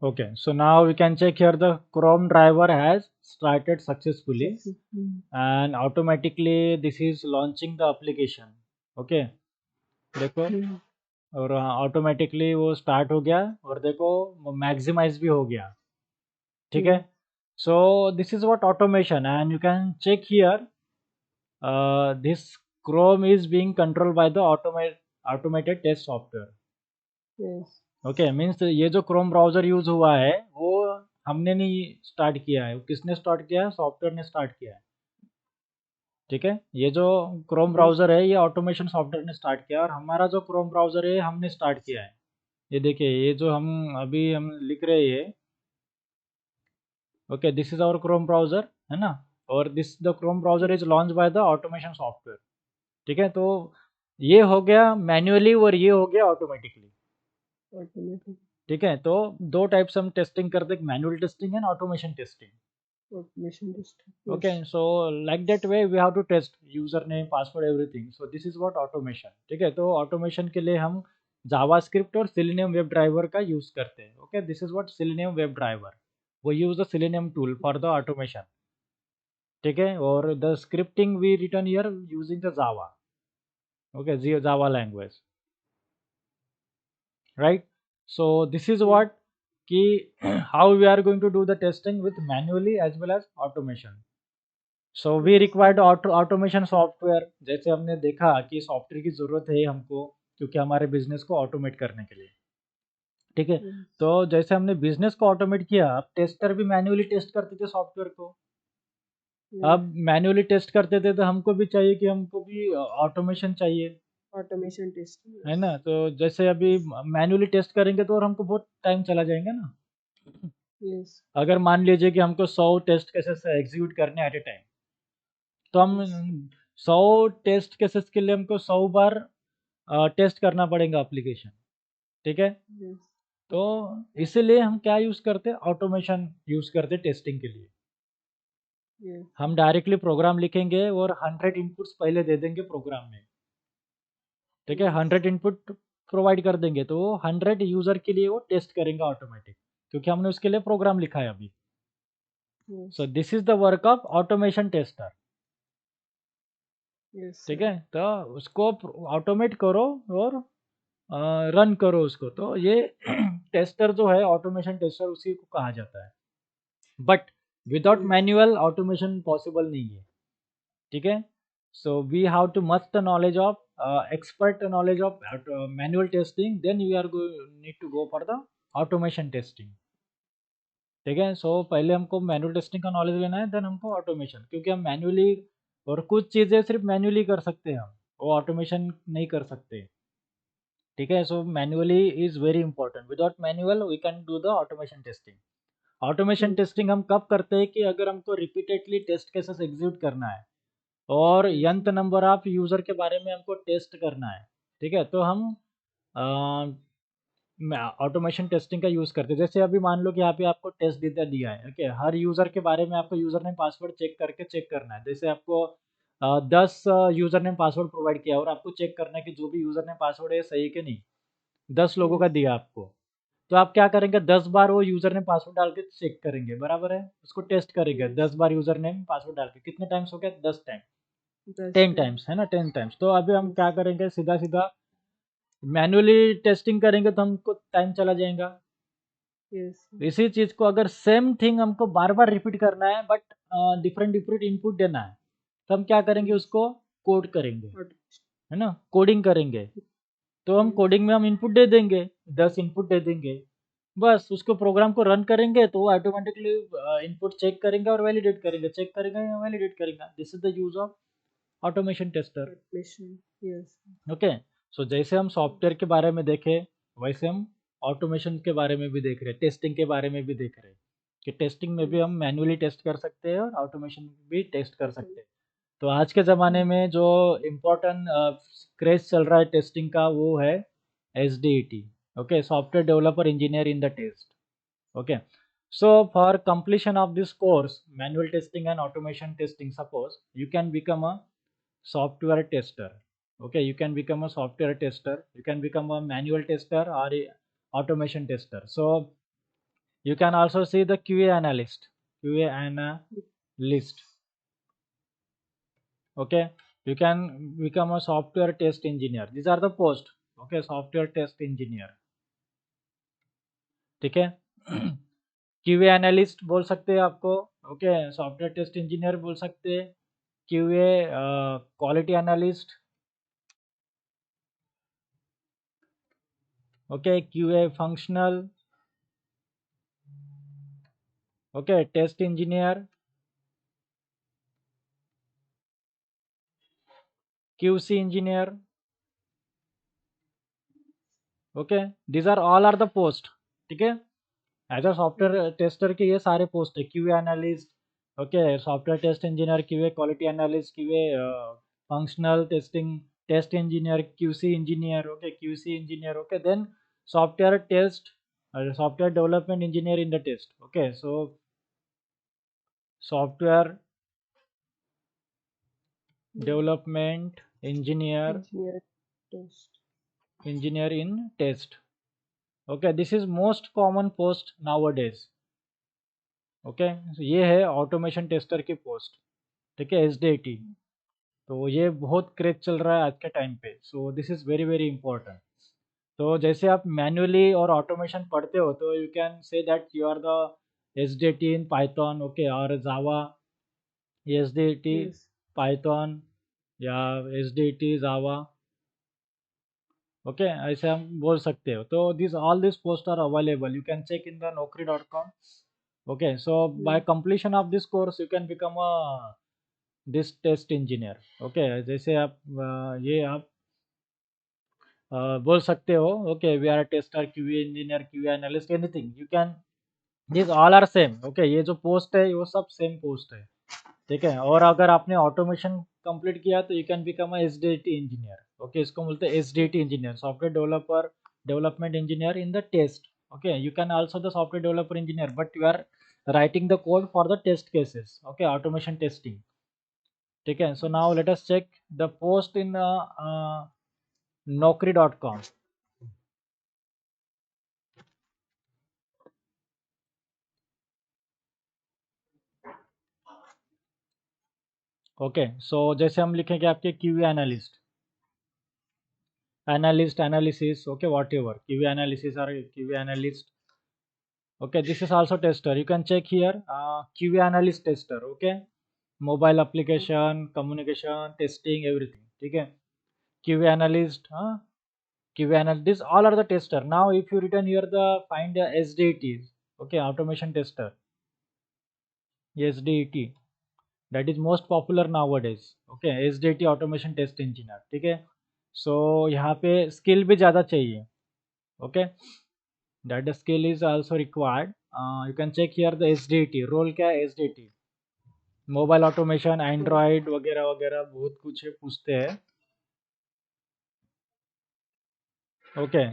Okay, so now we can check here the Chrome driver has started successfully, and automatically this is launching the application. Okay, देखो, और ऑटोमेटिकली वो स्टार्ट हो गया, और देखो मैक्सिमाइज भी हो गया. ठीक है, so this is what automation, and you can check here this Chrome is being controlled by the automated test software. Yes. Okay, means ये जो क्रोम ब्राउजर यूज हुआ है वो हमने नहीं स्टार्ट किया है, वो किसने स्टार्ट किया है? सॉफ्टवेयर ने स्टार्ट किया है. ठीक है, ये जो क्रोम ब्राउजर है ये ऑटोमेशन सॉफ्टवेयर ने स्टार्ट किया, और हमारा जो क्रोम ब्राउजर है हमने स्टार्ट किया है. ये देखिए, ये जो हम लिख रहे हैं, okay, this is our Chrome browser, है ना? और this the Chrome browser is launch by the automation software. ठीक है, तो ये हो गया मैन्युअली और ये हो गया ऑटोमेटिकली. Automatic. ठीक है, तो दो टाइप से हम टेस्टिंग करते हैं, manual testing and automation testing. Automation testing. Okay, so like that way we have to test username, password, everything. So this is what automation. ठीक है, तो automation के लिए हम जावास्क्रिप्ट और Selenium वेब ड्राइवर का यूज करते हैं. Okay, this is what Selenium web driver. वो use the Selenium tool for the automation. ठीक है, और the scripting we return here using the Java. Okay, Java language, right? So this is what कि how we are going to do the testing with manually as well as automation. So we required automation software. जैसे हमने देखा कि सॉफ्टवेयर की ज़रूरत है हमको, क्योंकि हमारे बिजनेस को ऑटोमेट करने के लिए. ठीक है, तो जैसे हमने बिजनेस को ऑटोमेट किया, अब टेस्टर भी मैन्युअली टेस्ट करते थे सॉफ्टवेयर को. अब मैन्युअली टेस्ट करते थे, तो हमको भी चाहिए कि हमको भी ऑटोमेशन चाहिए, Automation testing. है ना? तो जैसे अभी मैन्युअली टेस्ट करेंगे तो और हमको बहुत टाइम चला जाएगा ना. Yes. अगर मान लीजिए कि हमको 100 टेस्ट केसेस एग्जीक्यूट करने एट ए टाइम, तो हम 100 टेस्ट केसेस के लिए हमको 100 बार टेस्ट करना पड़ेगा एप्लीकेशन. ठीक है, Yes. तो इसीलिए हम क्या यूज़ करते हैं, ऑटोमेशन यूज़ करते हैं टेस्टिंग के लिए। Yes. हम डायरेक्टली प्रोग्राम लिखेंगे और 100 इनपुट्स पहले दे देंगे प्रोग्राम में, ठीक है। Yes. 100 इनपुट प्रोवाइड कर देंगे तो वो 100 यूज़र के लिए वो टेस्ट करेंगे ऑटोमेटिक, क्योंकि हमने उसके लिए प्रोग्राम लिखा है अभी। Yes. So this is the work of automation tester, Yes, ठीक sir. है। तो उसको ऑटोमेट करो और रन करो उसको, तो ये टेस्टर जो है, ऑटोमेशन टेस्टर उसी को कहा जाता है। But without Yes. Manual automation possible नहीं है, ठीक है। So we have to must knowledge of expert knowledge of manual testing, then we are need to go for the automation testing, ठीक है। सो पहले हमको मैनुअल टेस्टिंग का नॉलेज लेना है, देन हमको ऑटोमेशन, क्योंकि हम मैनुअली और कुछ चीज़ें सिर्फ मैनुअली कर सकते हैं हम, वो ऑटोमेशन नहीं कर सकते, ठीक है। So manually is very important, without manual we can do the automation testing. Automation Yes. Testing हम कब करते हैं कि अगर हमको रिपीटेडली टेस्ट केसेस एग्जीक्यूट करना है और Yes. यंत नंबर ऑफ यूज़र के बारे में हमको टेस्ट करना है, ठीक है, तो हम ऑटोमेशन टेस्टिंग का यूज़ करते हैं। जैसे अभी मान लो कि यहाँ पे आपको टेस्ट डेटा दिया है, ओके, हर यूज़र के बारे में आपको यूज़र नेम पासवर्ड चेक करके चेक करना है। जैसे आपको 10 यूज़र नेम पासवर्ड प्रोवाइड किया और आपको चेक करना है कि जो भी यूज़र नेम पासवर्ड है सही है कि नहीं, 10 लोगों का Yes. दिया आपको, तो आप क्या करेंगे, 10 बार वो यूज़र नेम पासवर्ड डाल के चेक करेंगे, बराबर है, उसको टेस्ट करेंगे। Yes. 10 बार यूज़र नेम पासवर्ड डाल के कितने टाइम्स हो गया, 10 टाइम, That's 10 time. टाइम्स है ना, 10 टाइम्स। तो अभी हम Yes. क्या करेंगे, सीधा सीधा मैनुअली टेस्टिंग करेंगे तो हमको टाइम चला जाएगा। Yes. इसी चीज़ को अगर सेम थिंग हमको बार बार रिपीट करना है, बट डिफरेंट डिफरेंट इनपुट देना है, तो हम क्या करेंगे, Yes. उसको कोड करेंगे, Automation. है ना, कोडिंग करेंगे। तो हम Yes. कोडिंग में हम इनपुट दे देंगे, 10 इनपुट दे देंगे, बस उसको प्रोग्राम को रन करेंगे तो वो ऑटोमेटिकली इनपुट चेक करेंगे और वैलिडेट करेंगे, चेक करेंगे वैलिडेट करेगा। This is the use of automation tester, Automation. Yes. Okay. So जैसे हम सॉफ्टवेयर के बारे में देखे, वैसे हम ऑटोमेशन के बारे में भी देख रहे हैं, टेस्टिंग के बारे में भी देख रहे हैं कि टेस्टिंग में भी Yes. हम मैन्युअली टेस्ट कर सकते हैं और ऑटोमेशन भी टेस्ट कर सकते हैं। तो आज के ज़माने में जो इम्पोर्टेंट क्रेज चल रहा है टेस्टिंग का, वो है SDET, okay, software developer engineer in the test, okay. So for completion of this course, manual testing and automation testing, suppose you can become a software tester, okay, you can become a software tester, you can become a manual tester or a automation tester. So you can also see the QA analyst, okay. You can become a software test engineer, these are the post, okay, software test engineer, ठीक है। क्यूए एनालिस्ट बोल सकते हैं आपको, ओके, सॉफ्टवेयर टेस्ट इंजीनियर बोल सकते हैं, QA quality analyst, okay, QA functional, okay, test engineer, QC engineer, okay, these are all are the post, ठीक है। एज अ सॉफ्टवेयर टेस्टर के ये सारे पोस्ट है, QA analyst, okay, software test engineer, QA quality analyst, QA functional testing test engineer, QC engineer, okay, QC engineer, okay, then software test software development engineer in the test, okay. So software development engineer Engineer test. in test, okay, this is most common post nowadays, okay. ये है ऑटोमेशन टेस्टर की पोस्ट, ठीक है, SDET। तो ये बहुत क्रेज चल रहा है आज के टाइम पे, so this is very very important. तो जैसे आप मैन्युअली और ऑटोमेशन पढ़ते हो तो you can say that you are the SDET in Python, okay, और जावा, SDET Yes. पाइथन या SDET जावा, ओके, ऐसे हम बोल सकते हो। तो this all this post are available, you can check in the naukri.com, okay. So by Yes. completion of this course you can become a this test engineer, okay. जैसे आप ये आप बोल सकते हो, okay, we are tester, QA engineer, QA analyst, anything you can, this all are same, okay. ये जो पोस्ट है वो सब सेम पोस्ट है, ठीक है। और अगर आपने ऑटोमेशन कंप्लीट किया तो you can become a SDET engineer, okay, इसको बोलते हैं SDET engineer, software developer development engineer in the test, Okay, you can also the software developer engineer, but you are writing the code for the test cases. Okay, automation testing. Okay, so now let us check the post in naukri.com. Okay, so जैसे हम लिखेंगे आपके QA analyst, analysis, okay, what ever, QA analysis और QA analyst. Okay, this is also tester. You can check here, QA analyst tester. Okay, mobile application, communication, testing, everything. Okay, QA analyst, QA analyst. This all are the tester. Now, if you written here the find the SDET, okay, automation tester, SDET. That is most popular nowadays. Okay, SDET automation test engineer. ठीक है, so यहाँ पे skill भी ज़्यादा चाहिए. Okay, that the skill is also required. You can check here the SDET role क्या है. SDET मोबाइल ऑटोमेशन, एंड्रॉयड वगैरह वगैरह बहुत कुछ है, पूछते हैं. ओके,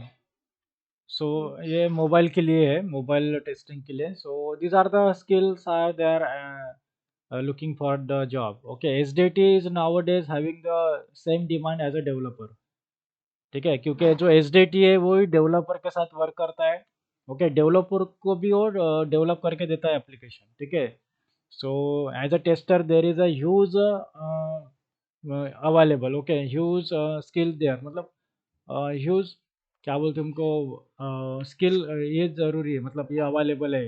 सो ये मोबाइल के लिए है, मोबाइल टेस्टिंग के लिए. So these are the skills are they are looking for the job. Okay, S D T is nowadays having the same demand as a developer. ठीक है, क्योंकि जो एस डी टी है वो ही डेवलपर के साथ वर्क करता है. ओके, डेवलपर को भी और डेवलप करके देता है एप्लीकेशन. ठीक है, so as a tester there is a huge available. Okay, huge skill there, मतलब ह्यूज क्या बोलते हैं उनको, स्किल ये ज़रूरी है, मतलब ये अवेलेबल है.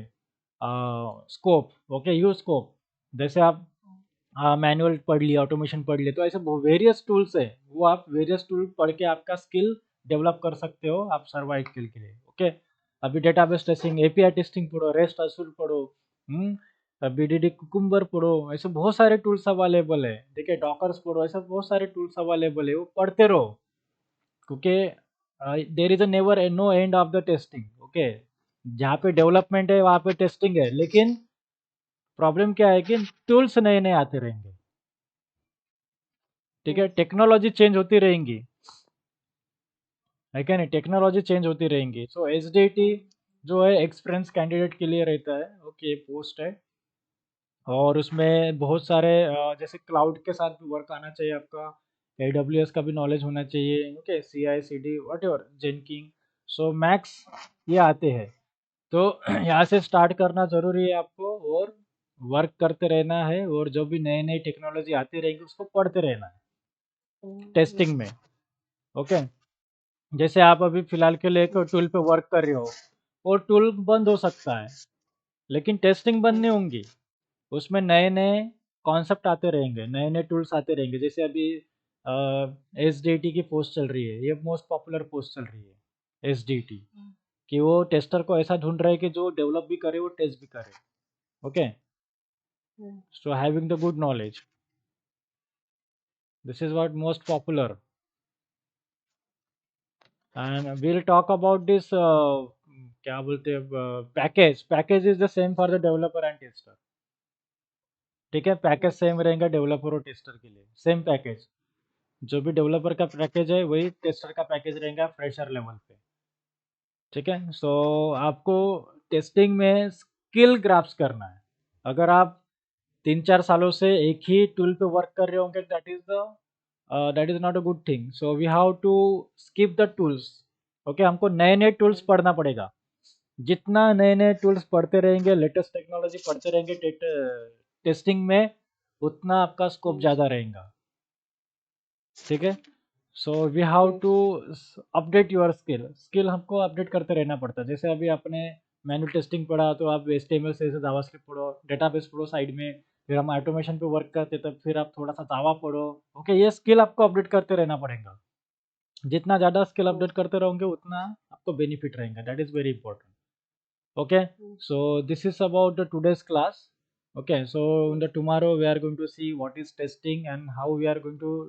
Scope, okay, huge scope. जैसे आप मैनुअल पढ़ लिए, ऑटोमेशन पढ़ लिए, तो ऐसे वेरियस टूल्स है, वो आप वेरियस टूल पढ़ के आपका स्किल डेवलप कर सकते हो आप सर्वाइवल के लिए. ओके, अभी डेटाबेस टेस्टिंग, एपीआई टेस्टिंग पढ़ो, रेस्ट असूल पढ़ो, बीडीडी कुकुम्बर पढ़ो, ऐसे बहुत सारे टूल्स अवेलेबल है. देखिए, डॉकर्स पढ़ो, ऐसे बहुत सारे टूल्स अवेलेबल है, वो पढ़ते रहो. क्योंकि देर is a never know end of the testing. Okay, जहाँ पे डेवलपमेंट है वहाँ पे टेस्टिंग है, लेकिन प्रॉब्लम क्या है कि टूल्स नए नए आते रहेंगे. ठीक है, टेक्नोलॉजी चेंज होती रहेंगी, है क्या नहीं, टेक्नोलॉजी चेंज होती रहेंगी. सो एस डी टी जो है एक्सपीरियंस कैंडिडेट के लिए रहता है. ओके, पोस्ट है, और उसमें बहुत सारे जैसे क्लाउड के साथ भी वर्क आना चाहिए आपका, ए डब्ल्यू एस का भी नॉलेज होना चाहिए. Okay, C I C D what ever, Jenkins, so max ये आते हैं. तो यहाँ से स्टार्ट करना ज़रूरी है आपको, और वर्क करते रहना है, और जो भी नई नई टेक्नोलॉजी आती रहेगी उसको पढ़ते रहना है टेस्टिंग में. ओके, जैसे आप अभी फिलहाल के लिए एक टूल पे वर्क कर रहे हो, और टूल बंद हो सकता है, लेकिन टेस्टिंग बंद नहीं होंगी. उसमें नए नए कॉन्सेप्ट आते रहेंगे, नए नए टूल्स आते रहेंगे. जैसे अभी एस डी टी की पोस्ट चल रही है, ये मोस्ट पॉपुलर पोस्ट चल रही है, एस डी टी, कि वो टेस्टर को ऐसा ढूंढ रहे हैं कि जो डेवलप भी करे, वो टेस्ट भी करे. Okay, so having the good knowledge, this is what most popular. And we'll talk about this, क्या बोलते हैं, package. Package is the same for the developer and tester. ठीक है, पैकेज सेम रहेगा डेवलपर और टेस्टर के लिए, सेम पैकेज. जो भी डेवलपर का पैकेज है वही टेस्टर का पैकेज रहेगा फ्रेशर लेवल पे. ठीक है, सो आपको टेस्टिंग में स्किल ग्राफ्स करना है. अगर आप 3-4 सालों से एक ही टूल पे वर्क कर रहे होंगे, that is not a good thing. So we have to skip the tools. Okay, हमको नए नए टूल्स पढ़ना पड़ेगा. जितना नए नए टूल्स पढ़ते रहेंगे, लेटेस्ट टेक्नोलॉजी पढ़ते रहेंगे टेस्टिंग में, उतना आपका स्कोप ज़्यादा रहेगा. ठीक है, so we have to update your skill. Skill हमको अपडेट करते रहना पड़ता है. जैसे अभी आपने मैनुअल टेस्टिंग पढ़ा, तो आप HTML से जावास्क्रिप्ट पढ़ो, डेटाबेस पढ़ो साइड में, फिर हम ऑटोमेशन पे वर्क करते तब फिर आप थोड़ा सा जावा पढ़ो. ओके, ये स्किल आपको अपडेट करते रहना पड़ेगा. जितना ज़्यादा स्किल अपडेट करते रहोगे उतना आपको बेनिफिट रहेगा. That is very important. Okay, so this is about the today's class. Okay, so in the tomorrow we are going to see what is testing and how we are going to